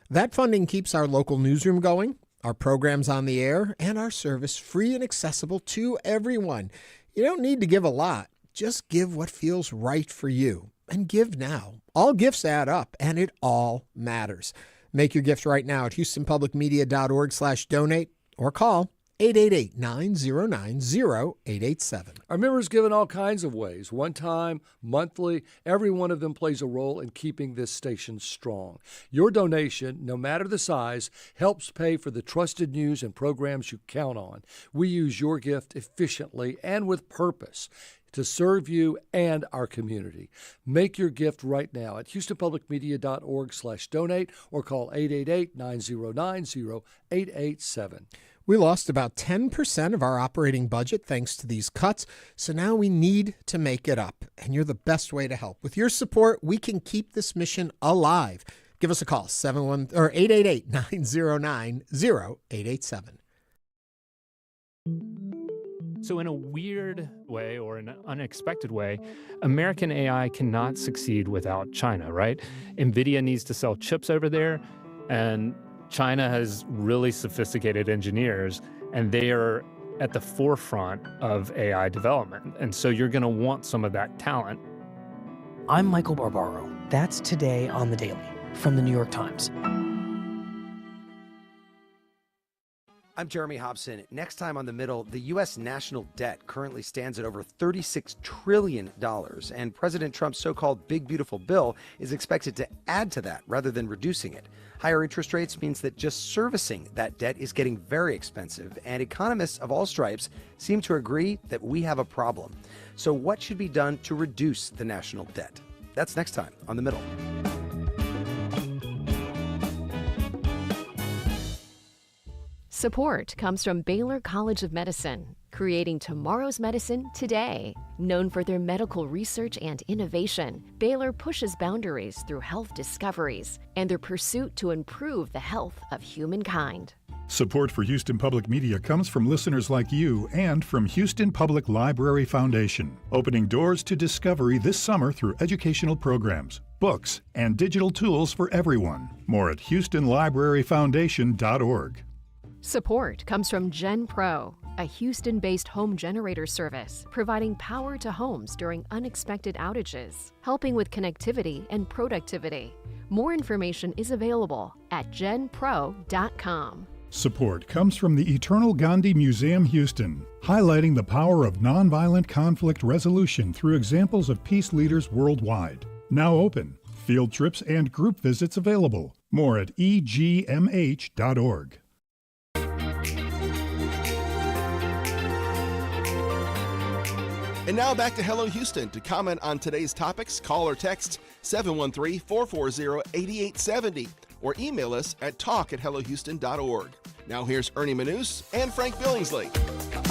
That funding keeps our local newsroom going, our programs on the air, and our service free and accessible to everyone. You don't need to give a lot. Just give what feels right for you. And give now. All gifts add up, and it all matters. Make your gift right now at houstonpublicmedia.org/donate or call 888-909-0887. Our members give in all kinds of ways, one time, monthly. Every one of them plays a role in keeping this station strong. Your donation, no matter the size, helps pay for the trusted news and programs you count on. We use your gift efficiently and with purpose to serve you and our community. Make your gift right now at houstonpublicmedia.org/donate or call 888-909-0887. We lost about 10% of our operating budget thanks to these cuts, so now we need to make it up, and you're the best way to help. With your support, we can keep this mission alive. Give us a call, 888-909-0887. So in a weird way or an unexpected way, American AI cannot succeed without China, right? NVIDIA needs to sell chips over there, and China has really sophisticated engineers, and they are at the forefront of AI development. And so you're going to want some of that talent. I'm Michael Barbaro. That's Today on the Daily from the New York Times. I'm Jeremy Hobson. Next time on The Middle, the U.S. national debt currently stands at over $36 trillion, and President Trump's so-called Big Beautiful Bill is expected to add to that rather than reducing it. Higher interest rates means that just servicing that debt is getting very expensive, and economists of all stripes seem to agree that we have a problem. So what should be done to reduce the national debt? That's next time on The Middle. Support comes from Baylor College of Medicine, creating tomorrow's medicine today. Known for their medical research and innovation, Baylor pushes boundaries through health discoveries and their pursuit to improve the health of humankind. Support for Houston Public Media comes from listeners like you and from Houston Public Library Foundation, opening doors to discovery this summer through educational programs, books, and digital tools for everyone. More at HoustonLibraryFoundation.org. Support comes from GenPro, a Houston-based home generator service providing power to homes during unexpected outages, helping with connectivity and productivity. More information is available at genpro.com. Support comes from the Eternal Gandhi Museum Houston, highlighting the power of nonviolent conflict resolution through examples of peace leaders worldwide. Now open. Field trips and group visits available. More at egmh.org. And now back to Hello Houston. To comment on today's topics, call or text 713-440-8870 or email us at talk@hellohouston.org. Now here's Ernie Manous and Frank Billingsley.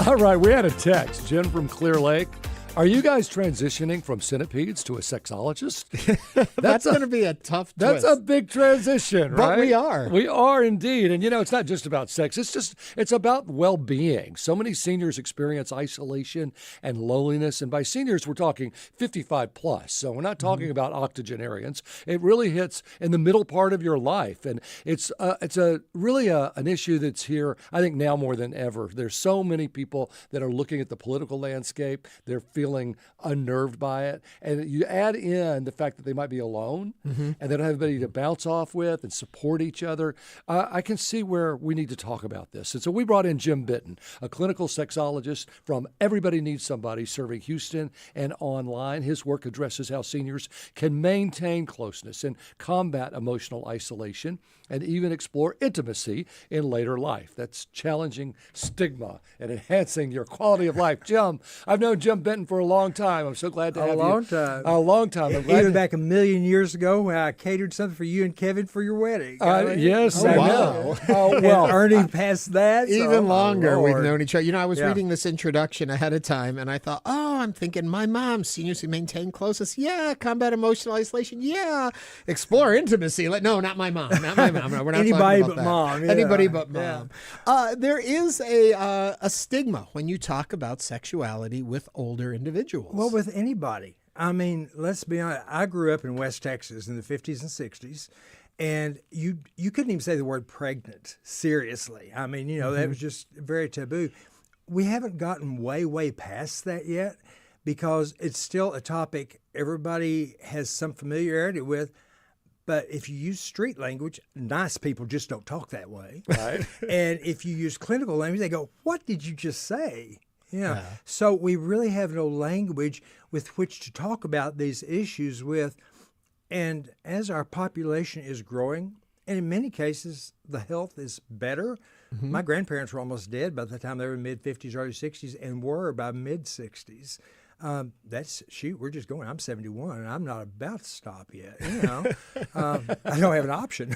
All right, we had a text. Jen from Clear Lake. Are you guys transitioning from centipedes to a sexologist? That's going to be a tough twist. That's a big transition, right? But we are. We are indeed. And, it's not just about sex. It's about well-being. So many seniors experience isolation and loneliness. And by seniors, we're talking 55 plus. So we're not talking about octogenarians. It really hits in the middle part of your life. And it's really an issue that's here, I think, now more than ever. There's so many people that are looking at the political landscape. They're feeling unnerved by it. And you add in the fact that they might be alone and they don't have anybody to bounce off with and support each other. I can see where we need to talk about this. And so we brought in Jim Benton, a clinical sexologist from Everybody Needs Somebody, serving Houston and online. His work addresses how seniors can maintain closeness and combat emotional isolation and even explore intimacy in later life. That's challenging stigma and enhancing your quality of life. Jim, I've known Jim Benton for a long time. I'm so glad to have you. A long time. A long time. Even back a million years ago when I catered something for you and Kevin for your wedding. Yes, I know. Oh, well. And Ernie passed that. Even longer we've known each other. I was reading this introduction ahead of time, and I thought, I'm thinking my mom, seniors who maintain closeness. Yeah, combat emotional isolation. Yeah, explore intimacy. No, not my mom. Not my mom. No, we're not Anybody talking about but that. mom. Anybody but mom. There is a stigma when you talk about sexuality with older individuals. Well, with anybody. I mean, let's be honest. I grew up in West Texas in the 50s and 60s, and you couldn't even say the word pregnant, seriously. I mean, that was just very taboo. We haven't gotten way past that yet because it's still a topic everybody has some familiarity with. But if you use street language, nice people just don't talk that way. Right. And if you use clinical language, they go, "What did you just say?" Yeah. So we really have no language with which to talk about these issues with. And as our population is growing, and in many cases, the health is better. My grandparents were almost dead by the time they were mid-50s, early 60s, and were by mid-60s. We're just going. I'm 71, and I'm not about to stop yet. I don't have an option.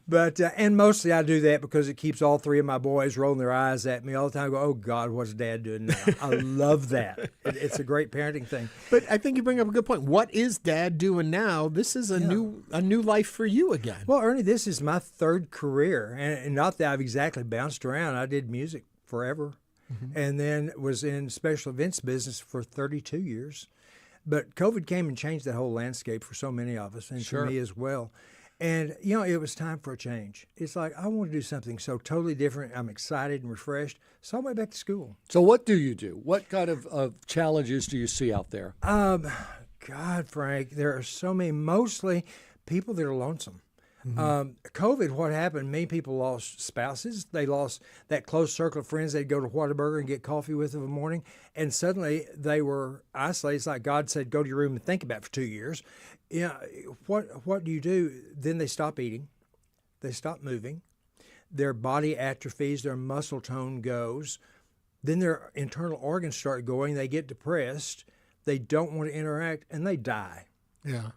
But and mostly I do that because it keeps all three of my boys rolling their eyes at me all the time. I go, oh God, what's Dad doing now? I love that. It's a great parenting thing. But I think you bring up a good point. What is Dad doing now? This is a new life for you again. Well, Ernie, this is my third career, and not that I've exactly bounced around. I did music forever. and then was in special events business for 32 years. But COVID came and changed that whole landscape for so many of us, and for me as well. And, it was time for a change. It's like, I want to do something so totally different. I'm excited and refreshed. So I went back to school. So what do you do? What kind of challenges do you see out there? God, Frank, there are so many, mostly people that are lonesome. COVID, what happened, many people lost spouses. They lost that close circle of friends they'd go to Whataburger and get coffee with in the morning. And suddenly they were isolated. It's like God said, go to your room and think about it for 2 years. What do you do? Then they stop eating. They stop moving. Their body atrophies. Their muscle tone goes. Then their internal organs start going. They get depressed. They don't want to interact, and they die. Yeah.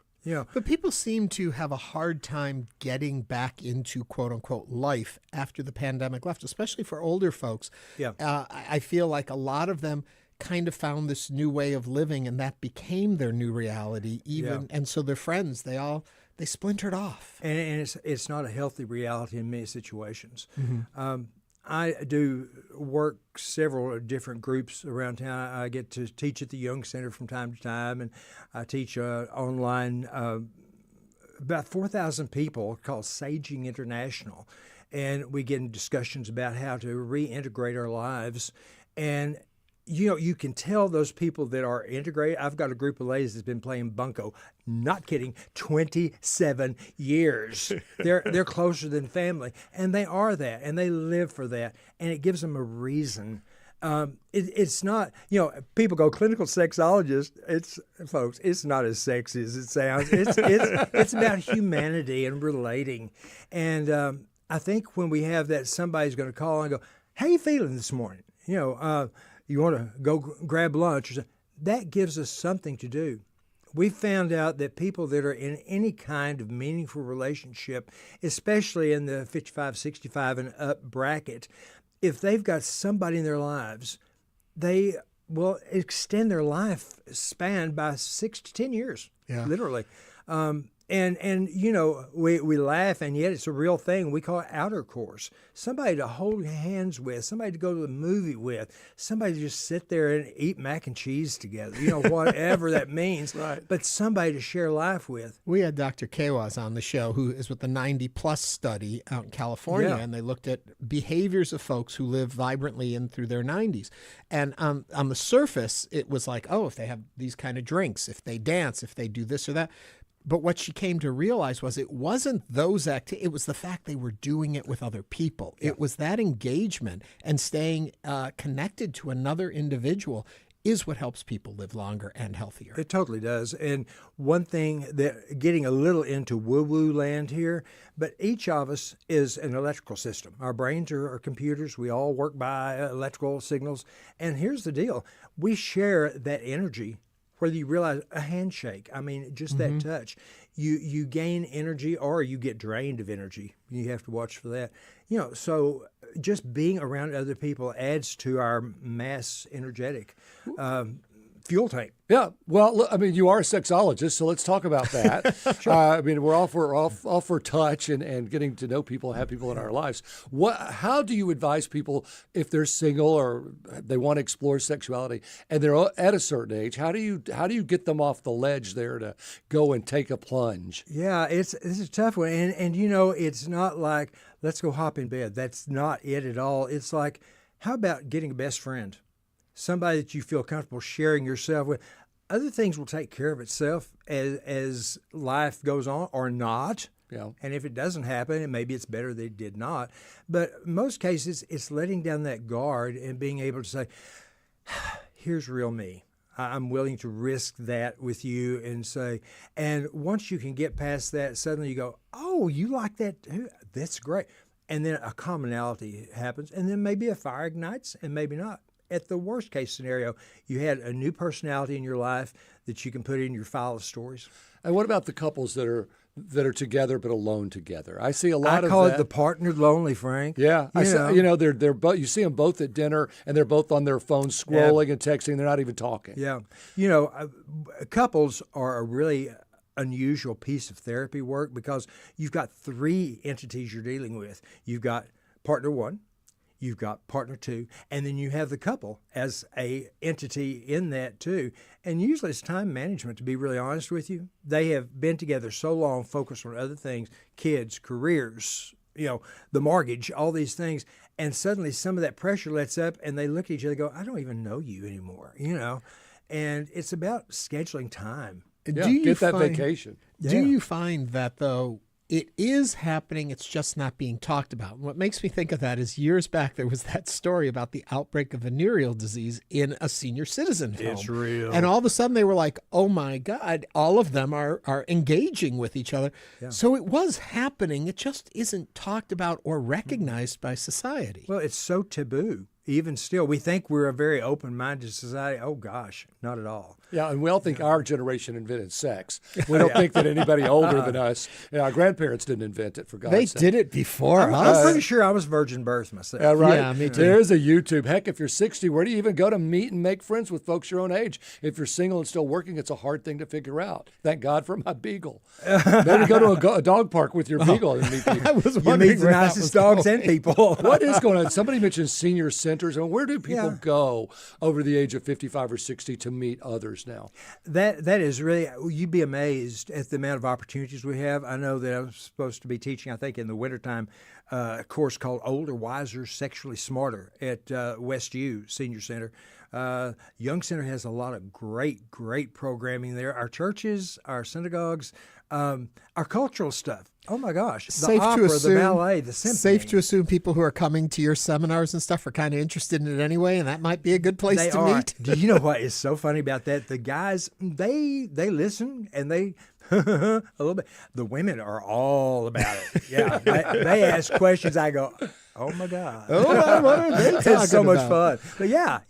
But people seem to have a hard time getting back into quote unquote life after the pandemic left, especially for older folks. Yeah. I feel like a lot of them kind of found this new way of living, and that became their new reality. And so their friends, they splintered off. And it's not a healthy reality in many situations. I do work several different groups around town. I get to teach at the Young Center from time to time, and I teach online about 4,000 people called Saging International. And we get in discussions about how to reintegrate our lives. And you can tell those people that are integrated. I've got a group of ladies that's been playing bunco, not kidding, 27 years. They're closer than family, and they are that, and they live for that, and it gives them a reason. It's not, people go clinical sexologist. Folks, it's not as sexy as it sounds. It's about humanity and relating, and I think when we have that, somebody's going to call and go, "How you feeling this morning?" You want to go grab lunch or something. That gives us something to do. We found out that people that are in any kind of meaningful relationship, especially in the 55, 65 and up bracket, if they've got somebody in their lives, they will extend their life span by 6 to 10 years, literally. And we laugh, and yet it's a real thing. We call it outer course. Somebody to hold hands with, somebody to go to the movie with, somebody to just sit there and eat mac and cheese together, whatever that means. Right. But somebody to share life with. We had Dr. Kawaz on the show, who is with the 90-plus study out in California, and they looked at behaviors of folks who live vibrantly in through their 90s. And on the surface, it was like, if they have these kind of drinks, if they dance, if they do this or that. But what she came to realize was it wasn't those activities, it was the fact they were doing it with other people. Yeah. It was that engagement and staying connected to another individual is what helps people live longer and healthier. It totally does. And one thing that, getting a little into woo-woo land here, but each of us is an electrical system. Our brains are computers. We all work by electrical signals. And here's the deal. We share that energy. Whether you realize a handshake, just that touch, you gain energy or you get drained of energy. You have to watch for that. So just being around other people adds to our mass energetic fuel tank. Yeah, well, you are a sexologist, so let's talk about that. Sure. We're all for touch and getting to know people, have people in our lives. How do you advise people if they're single or they want to explore sexuality and they're at a certain age? How do you get them off the ledge there to go and take a plunge? Yeah, this is a tough one, and it's not like let's go hop in bed. That's not it at all. It's like, how about getting a best friend? Somebody that you feel comfortable sharing yourself with. Other things will take care of itself as life goes on or not. Yeah. And if it doesn't happen, and maybe it's better that it did not. But in most cases, it's letting down that guard and being able to say, here's real me. I'm willing to risk that with you and say, and once you can get past that, suddenly you go, oh, you like that too? That's great. And then a commonality happens, and then maybe a fire ignites and maybe not. At the worst case scenario, you had a new personality in your life that you can put in your file of stories. And what about the couples that are together but alone together? I see a lot of that. I call it the partnered lonely, Frank. Yeah, they're both. You see them both at dinner, and they're both on their phones scrolling and texting. They're not even talking. Yeah, couples are a really unusual piece of therapy work because you've got three entities you're dealing with. You've got partner one. you've got partner 2, and then you have the couple as a entity in that too. And usually it's time management, to be really honest with you. They have been together so long, focused on other things, kids, careers, the mortgage, all these things. And suddenly some of that pressure lets up and they look at each other and go, I don't even know you anymore, And it's about scheduling time. Yeah, get that vacation. Do you find that, though, it is happening, it's just not being talked about? What makes me think of that is years back, there was that story about the outbreak of venereal disease in a senior citizen home. It's real. And all of a sudden they were like, oh my God, all of them are engaging with each other. Yeah. So it was happening. It just isn't talked about or recognized by society. Well, it's so taboo. Even still, we think we're a very open-minded society. Oh, gosh, not at all. Yeah, and we all think our generation invented sex. We don't think that anybody older than us, our grandparents didn't invent it, for God's sake. They did it before us. I'm pretty sure I was virgin birth myself. Yeah, right. Yeah, me too. There's a YouTube. Heck, if you're 60, where do you even go to meet and make friends with folks your own age? If you're single and still working, it's a hard thing to figure out. Thank God for my beagle. Maybe go to a dog park with your beagle and meet people. I was you wondering meet the where nicest dogs and people. What is going on? Somebody mentioned senior centers. I mean, where do people go over the age of 55 or 60 to meet others now? That is really, you'd be amazed at the amount of opportunities we have. I know that I'm supposed to be teaching, I think in the wintertime, a course called Older, Wiser, Sexually Smarter at West U Senior Center. Young Center has a lot of great programming there. Our churches, our synagogues, our cultural stuff. Oh my gosh, the opera, the ballet, the symphony. Safe to assume people who are coming to your seminars and stuff are kind of interested in it anyway, and that might be a good place to meet. Do you know what is so funny about that? The guys, they listen and they a little bit. The women are all about it. Yeah, they ask questions. I go, oh my God. Oh, what are they talking It's so much about? fun. But yeah,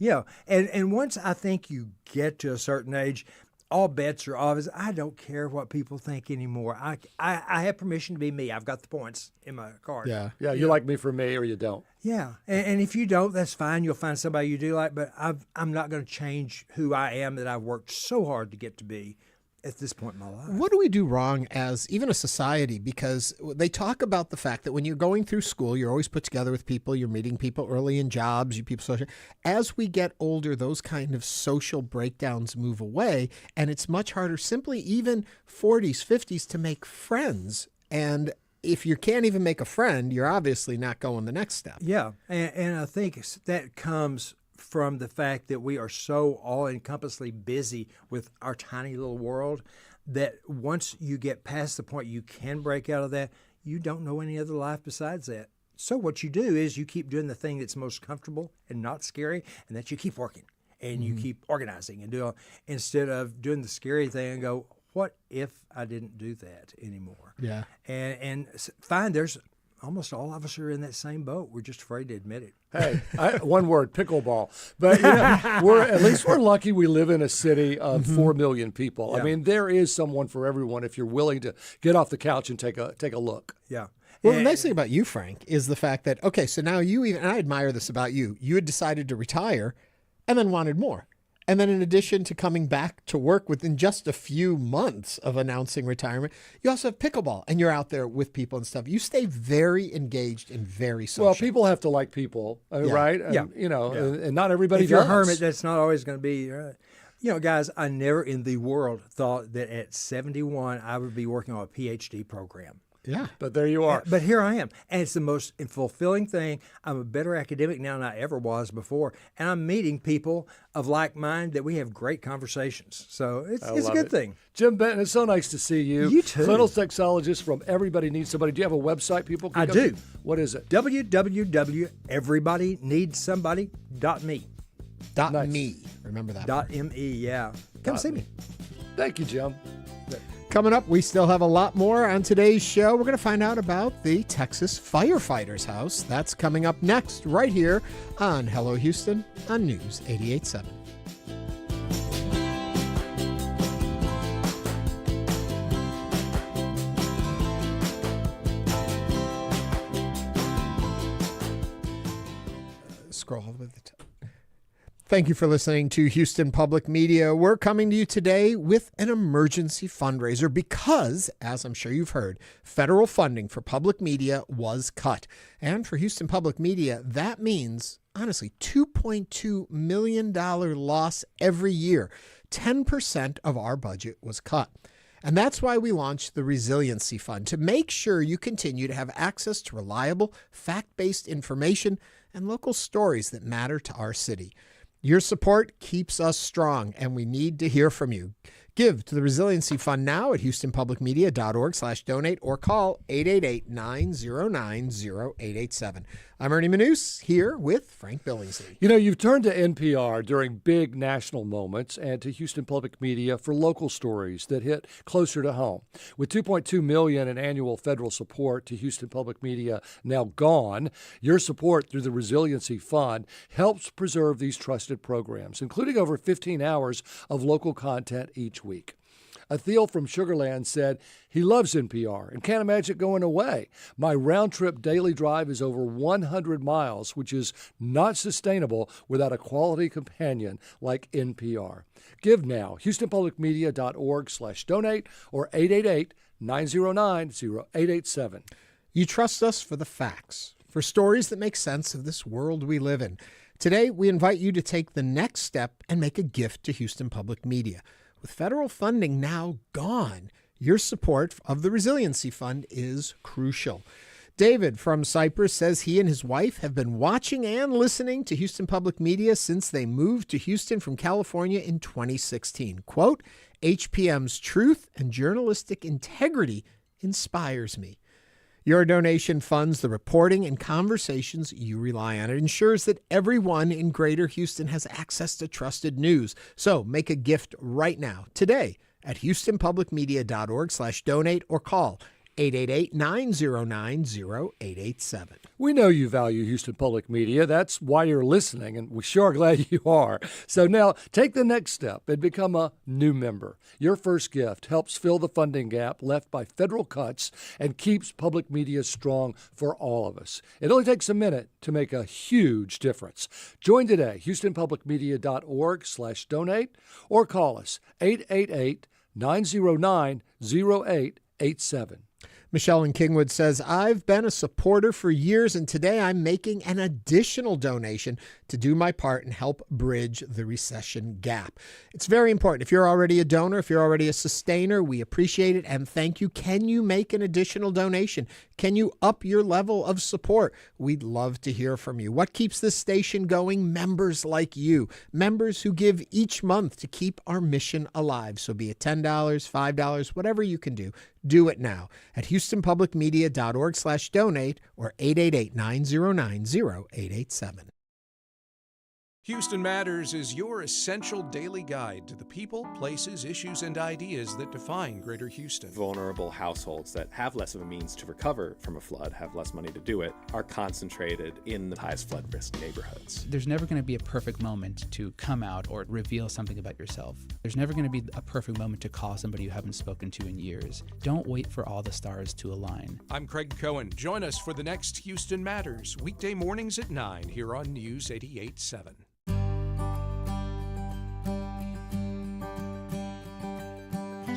and once I think you get to a certain age, all bets are off. I don't care what people think anymore. I have permission to be me. I've got the points in my card. Yeah, you like me for me or you don't. Yeah, and if you don't, that's fine. You'll find somebody you do like, but I'm not going to change who I am that I've worked so hard to get to be at this point in my life. What do we do wrong as even a society? Because they talk about the fact that when you're going through school, you're always put together with people, you're meeting people early in jobs, you people social. As we get older, those kind of social breakdowns move away, and it's much harder, simply even 40s, 50s, to make friends. And if you can't even make a friend, you're obviously not going the next step. Yeah, and I think that comes from the fact that we are so all-encompassingly busy with our tiny little world that once you get past the point you can break out of that, you don't know any other life besides that. So what you do is you keep doing the thing that's most comfortable and not scary, and that you keep working and you keep organizing and doing, instead of doing the scary thing and go, what if I didn't do that anymore? Yeah. And find there's almost all of us are in that same boat. We're just afraid to admit it. Hey, one word, pickleball. But at least we're lucky we live in a city of 4 million people. Yeah. I mean, there is someone for everyone if you're willing to get off the couch and take a look. Yeah. Well, the nice thing about you, Frank, is the fact that, okay, so now and I admire this about you, you had decided to retire and then wanted more. And then in addition to coming back to work within just a few months of announcing retirement, you also have pickleball and you're out there with people and stuff. You stay very engaged and very social. Well, people have to like people, right? And, and not everybody If you're a does. hermit, that's not always going to be guys, I never in the world thought that at 71 I would be working on a PhD program. Yeah. But there you are. But here I am. And it's the most fulfilling thing. I'm a better academic now than I ever was before. And I'm meeting people of like mind that we have great conversations. So it's a good thing. Jim Benton, it's so nice to see you. You too. Clinical sexologist from Everybody Needs Somebody. Do you have a website people can I go do. to? What is it? www.everybodyneedssomebody.me. .me. Remember that. .me, yeah. Come see me. Thank you, Jim. Coming up, we still have a lot more on today's show. We're going to find out about the Texas Firefighters House. That's coming up next, right here on Hello Houston on News 88.7. Scroll all the way to the top. Thank you for listening to Houston Public Media. We're coming to you today with an emergency fundraiser because, as I'm sure you've heard, federal funding for public media was cut. And for Houston Public Media, that means, honestly, $2.2 million loss every year. 10% of our budget was cut. And that's why we launched the Resiliency Fund, to make sure you continue to have access to reliable, fact-based information and local stories that matter to our city. Your support keeps us strong, and we need to hear from you. Give to the Resiliency Fund now at houstonpublicmedia.org/donate or call 888-909-0887. I'm Ernie Manous here with Frank Billingsley. You know, you've turned to NPR during big national moments and to Houston Public Media for local stories that hit closer to home. With $2.2 million in annual federal support to Houston Public Media now gone, your support through the Resiliency Fund helps preserve these trusted programs, including over 15 hours of local content each week. Athil from Sugar Land said he loves NPR and can't imagine it going away. My round-trip daily drive is over 100 miles, which is not sustainable without a quality companion like NPR. Give now, houstonpublicmedia.org/donate or 888-909-0887. You trust us for the facts, for stories that make sense of this world we live in. Today, we invite you to take the next step and make a gift to Houston Public Media. With federal funding now gone, your support of the Resiliency Fund is crucial. David from Cypress says he and his wife have been watching and listening to Houston Public Media since they moved to Houston from California in 2016. Quote, HPM's truth and journalistic integrity inspires me. Your donation funds the reporting and conversations you rely on. It ensures that everyone in Greater Houston has access to trusted news. So make a gift right now, today, at houstonpublicmedia.org/donate or call 888-909-0887. We know you value Houston Public Media. That's why you're listening, and we sure are glad you are. So now take the next step and become a new member. Your first gift helps fill the funding gap left by federal cuts and keeps public media strong for all of us. It only takes a minute to make a huge difference. Join today, houstonpublicmedia.org/donate, or call us 888-909-0887. Michelle in Kingwood says, I've been a supporter for years, and today I'm making an additional donation to do my part and help bridge the recession gap. It's very important. If you're already a donor, if you're already a sustainer, we appreciate it and thank you. Can you make an additional donation? Can you up your level of support? We'd love to hear from you. What keeps this station going? Members like you, members who give each month to keep our mission alive. So be it $10, $5, whatever you can do. Do it now at houstonpublicmedia.org/donate or 888-909-0887. Houston Matters is your essential daily guide to the people, places, issues, and ideas that define Greater Houston. Vulnerable households that have less of a means to recover from a flood, have less money to do it, are concentrated in the highest flood risk neighborhoods. There's never going to be a perfect moment to come out or reveal something about yourself. There's never going to be a perfect moment to call somebody you haven't spoken to in years. Don't wait for all the stars to align. I'm Craig Cohen. Join us for the next Houston Matters, weekday mornings at 9 here on News 88.7.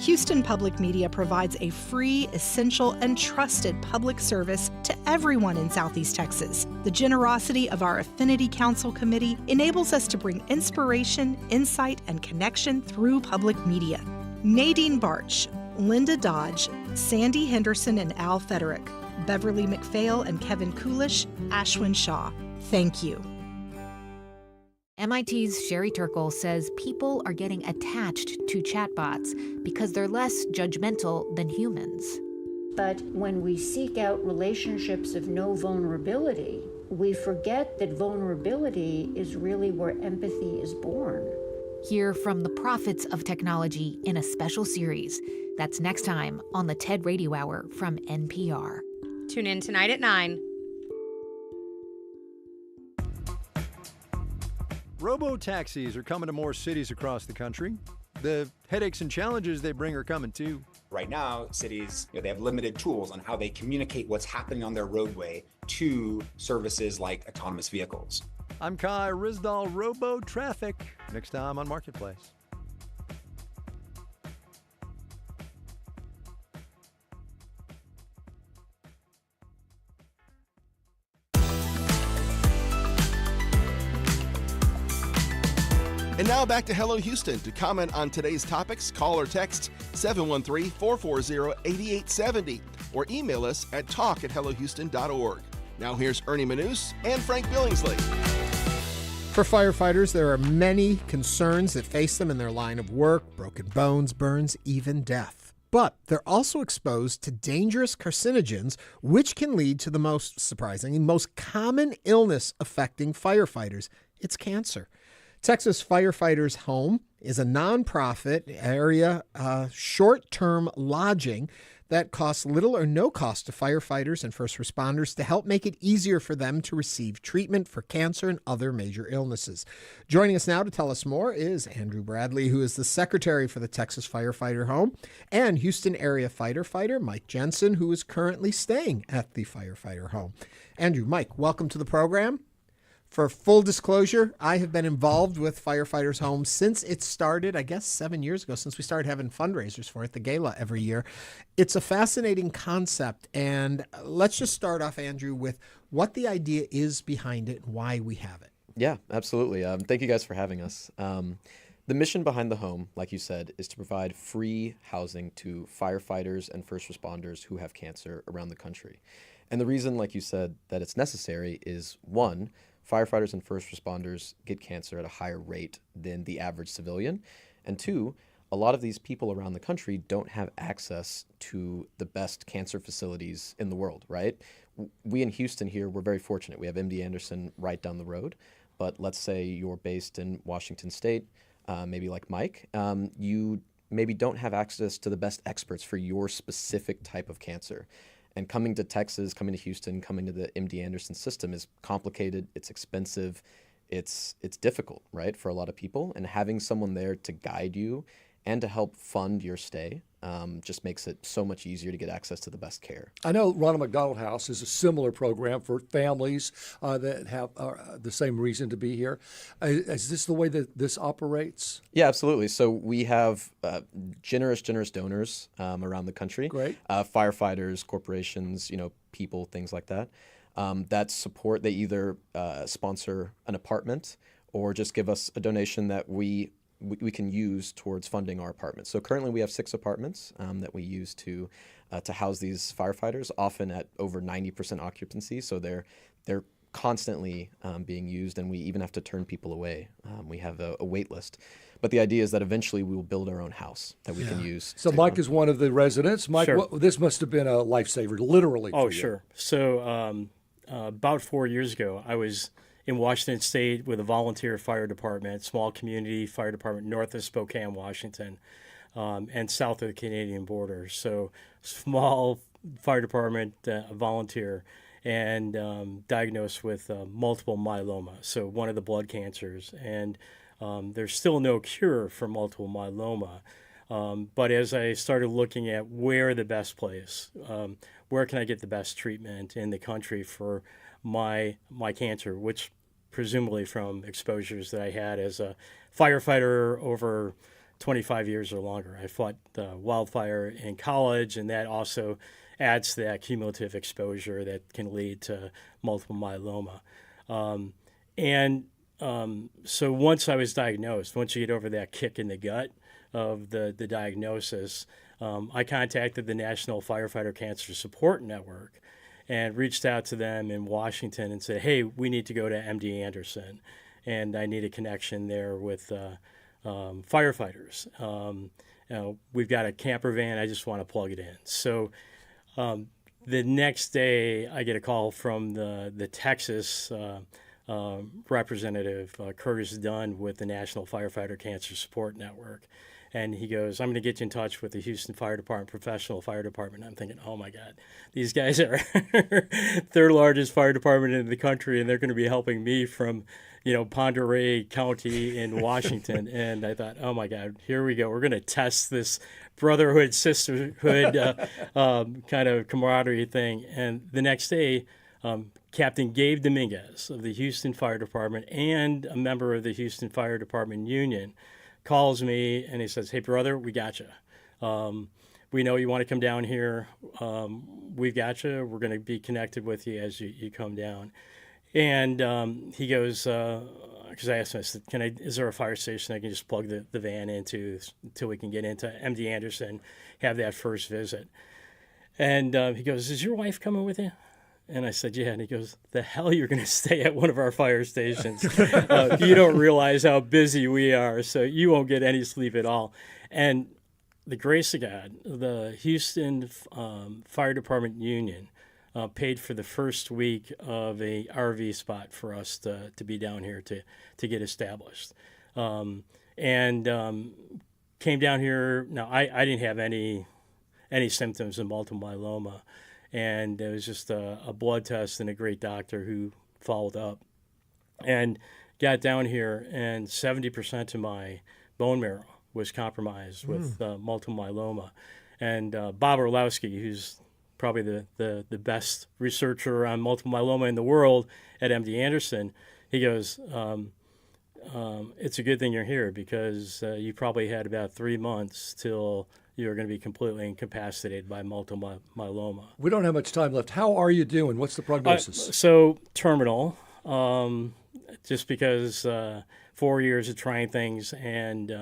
Houston Public Media provides a free, essential, and trusted public service to everyone in Southeast Texas. The generosity of our Affinity Council Committee enables us to bring inspiration, insight, and connection through public media. Nadine Barch, Linda Dodge, Sandy Henderson and Al Federick, Beverly McPhail and Kevin Coolish, Ashwin Shaw. Thank you. MIT's Sherry Turkle says people are getting attached to chatbots because they're less judgmental than humans. But when we seek out relationships of no vulnerability, we forget that vulnerability is really where empathy is born. Hear from the prophets of technology in a special series. That's next time on the TED Radio Hour from NPR. Tune in tonight at 9. Robo-taxis are coming to more cities across the country. The headaches and challenges they bring are coming too. Right now, cities, they have limited tools on how they communicate what's happening on their roadway to services like autonomous vehicles. I'm Kai Rizdal, Robo Traffic. Next time on Marketplace. And now back to Hello Houston. To comment on today's topics, call or text 713-440-8870 or email us at talk@hellohouston.org. Now here's Ernie Manous and Frank Billingsley. For firefighters, there are many concerns that face them in their line of work: broken bones, burns, even death. But they're also exposed to dangerous carcinogens, which can lead to the most surprising and most common illness affecting firefighters. It's cancer. Texas Firefighters Home is a nonprofit area short-term lodging that costs little or no cost to firefighters and first responders to help make it easier for them to receive treatment for cancer and other major illnesses. Joining us now to tell us more is Andrew Bradley, who is the secretary for the Texas Firefighter Home, and Houston area fighter Mike Jensen, who is currently staying at the Firefighter Home. Andrew, Mike, welcome to the program. For full disclosure, I have been involved with Firefighters Home since it started, I guess 7 years ago, since we started having fundraisers for it, the gala every year. It's a fascinating concept, and let's just start off, Andrew, with what the idea is behind it and why we have it. Yeah, absolutely. Thank you guys for having us. The mission behind the home, like you said, is to provide free housing to firefighters and first responders who have cancer around the country. And the reason, like you said, that it's necessary is, one, firefighters and first responders get cancer at a higher rate than the average civilian. And two, a lot of these people around the country don't have access to the best cancer facilities in the world, right? We in Houston here, we're very fortunate. We have MD Anderson right down the road. But let's say you're based in Washington State, maybe like Mike, you maybe don't have access to the best experts for your specific type of cancer. And coming to Texas, coming to Houston, coming to the MD Anderson system is complicated, it's expensive, it's difficult, right, for a lot of people. And having someone there to guide you and to help fund your stay just makes it so much easier to get access to the best care. I know Ronald McDonald House is a similar program for families that have the same reason to be here. Is this the way that this operates? Yeah, absolutely. So we have generous donors around the country. Great. Firefighters, corporations, people, things like that. That support, they either sponsor an apartment or just give us a donation that we can use towards funding our apartments. So currently we have 6 apartments that we use to house these firefighters, often at over 90% occupancy. So they're constantly being used, and we even have to turn people away. We have a wait list. But the idea is that eventually we will build our own house that we can use. So Mike is one of the residents. Mike, Sure. this must have been a lifesaver, literally. Oh, for you. sure. So about 4 years ago, I was in Washington State with a volunteer fire department, small community fire department north of Spokane, Washington, and south of the Canadian border. So small fire department, volunteer, and diagnosed with multiple myeloma, so one of the blood cancers. And there's still no cure for multiple myeloma. But as I started looking at where the best place, where can I get the best treatment in the country for my cancer, which presumably from exposures that I had as a firefighter over 25 years or longer. I fought wildfire in college, and that also adds to that cumulative exposure that can lead to multiple myeloma. So once I was diagnosed, once you get over that kick in the gut of the diagnosis, I contacted the National Firefighter Cancer Support Network and reached out to them in Washington and said, hey, we need to go to MD Anderson, and I need a connection there with firefighters. We've got a camper van. I just want to plug it in. So the next day, I get a call from the Texas representative, Curtis Dunn, with the National Firefighter Cancer Support Network. And he goes, I'm going to get you in touch with the Houston Fire Department, professional fire department. I'm thinking, oh my God, these guys are third largest fire department in the country, and they're going to be helping me from, Ponderay County in Washington. And I thought, oh my God, here we go. We're going to test this brotherhood, sisterhood kind of camaraderie thing. And the next day, Captain Gabe Dominguez of the Houston Fire Department and a member of the Houston Fire Department Union calls me and he says, "Hey, brother, we got you. We know you want to come down here. We've got you. We're going to be connected with you as you come down." And he goes, because I asked him, I said, is there a fire station I can just plug the van into until we can get into MD Anderson, have that first visit? And he goes, "Is your wife coming with you?" And I said, "Yeah." And he goes, "The hell you're going to stay at one of our fire stations. You don't realize how busy we are, so you won't get any sleep at all." And the grace of God, the Houston Fire Department Union paid for the first week of a RV spot for us to be down here to get established. And came down here. Now, I didn't have any symptoms of multiple myeloma, and it was just a blood test and a great doctor who followed up. And got down here, and 70% of my bone marrow was compromised with multiple myeloma. And Bob Orlowski, who's probably the best researcher on multiple myeloma in the world at MD Anderson, he goes, "It's a good thing you're here because you probably had about 3 months till you're going to be completely incapacitated by multiple myeloma." We don't have much time left. How are you doing? What's the prognosis? So terminal, just because 4 years of trying things and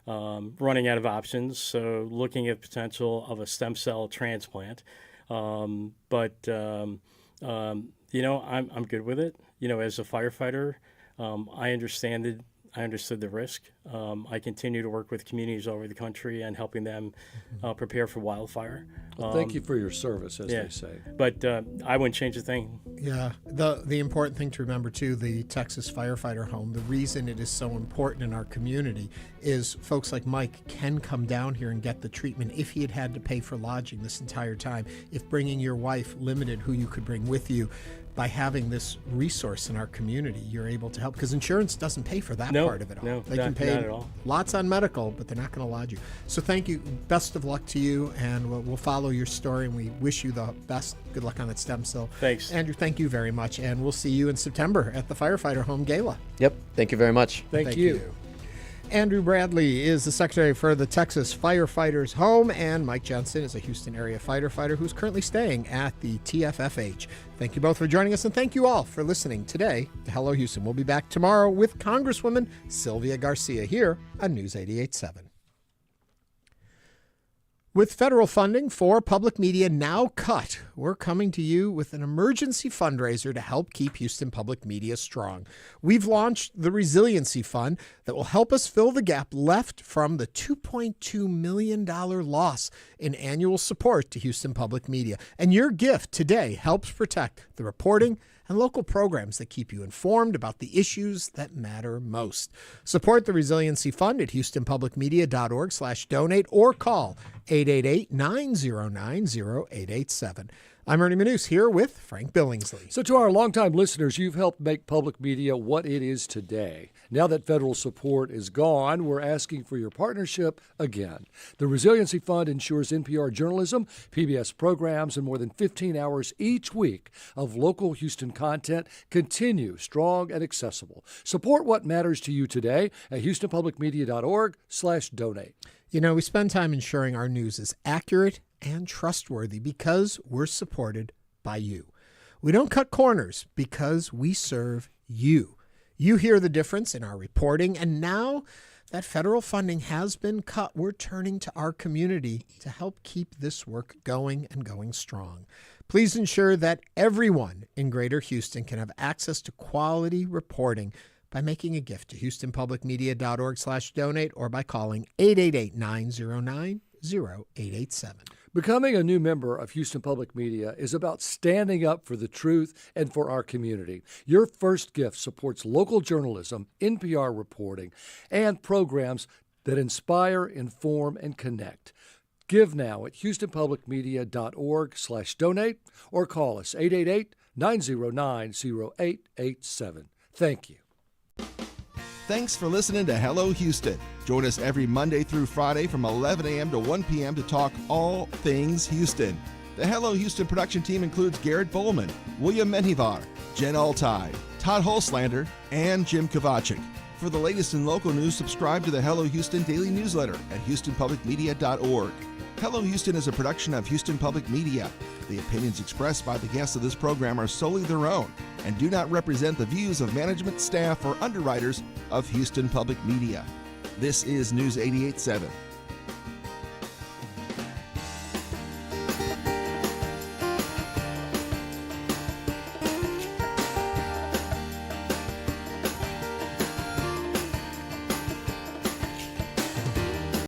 running out of options. So looking at potential of a stem cell transplant. But I'm good with it. As a firefighter, I understood the risk. I continue to work with communities all over the country and helping them prepare for wildfire. Well, thank you for your service, as they say. But I wouldn't change a thing. Yeah. The important thing to remember, too, the Texas Firefighter Home, the reason it is so important in our community is folks like Mike can come down here and get the treatment if he had to pay for lodging this entire time, if bringing your wife limited who you could bring with you. By having this resource in our community, you're able to help because insurance doesn't pay for that part of it all. No, they can pay not at all. Lots on medical, but they're not going to lodge you. So thank you. Best of luck to you, and we'll follow your story, and we wish you the best. Good luck on that stem cell. Thanks. Andrew, thank you very much, and we'll see you in September at the Firefighter Home Gala. Yep. Thank you very much. Thank you. Andrew Bradley is the secretary for the Texas Firefighters Home, and Mike Jensen is a Houston area firefighter who's currently staying at the TFFH. Thank you both for joining us, and thank you all for listening today to Hello Houston. We'll be back tomorrow with Congresswoman Sylvia Garcia here on News 88.7. With federal funding for public media now cut, we're coming to you with an emergency fundraiser to help keep Houston public media strong. We've launched the Resiliency Fund that will help us fill the gap left from the $2.2 million loss in annual support to Houston public media. And your gift today helps protect the reporting and local programs that keep you informed about the issues that matter most. Support the Resiliency Fund at houstonpublicmedia.org/donate or call 888-909-0887. I'm Ernie Manous here with Frank Billingsley. So to our longtime listeners, you've helped make public media what it is today. Now that federal support is gone, we're asking for your partnership again. The Resiliency Fund ensures NPR journalism, PBS programs, and more than 15 hours each week of local Houston content continue strong and accessible. Support what matters to you today at houstonpublicmedia.org/donate. You know, we spend time ensuring our news is accurate and trustworthy because we're supported by you. We don't cut corners because we serve you. You hear the difference in our reporting, and now that federal funding has been cut, we're turning to our community to help keep this work going and going strong. Please ensure that everyone in Greater Houston can have access to quality reporting by making a gift to houstonpublicmedia.org/donate or by calling 888-909-0887. Becoming a new member of Houston Public Media is about standing up for the truth and for our community. Your first gift supports local journalism, NPR reporting, and programs that inspire, inform, and connect. Give now at houstonpublicmedia.org/donate or call us 888-909-0887. Thank you. Thanks for listening to Hello Houston. Join us every Monday through Friday from 11 a.m. to 1 p.m. to talk all things Houston. The Hello Houston production team includes Garrett Bowman, William Menjivar, Jen Altai, Todd Holslander, and Jim Kovacic. For the latest in local news, subscribe to the Hello Houston daily newsletter at houstonpublicmedia.org. Hello Houston is a production of Houston Public Media. The opinions expressed by the guests of this program are solely their own and do not represent the views of management, staff, or underwriters of Houston Public Media. This is News 88.7.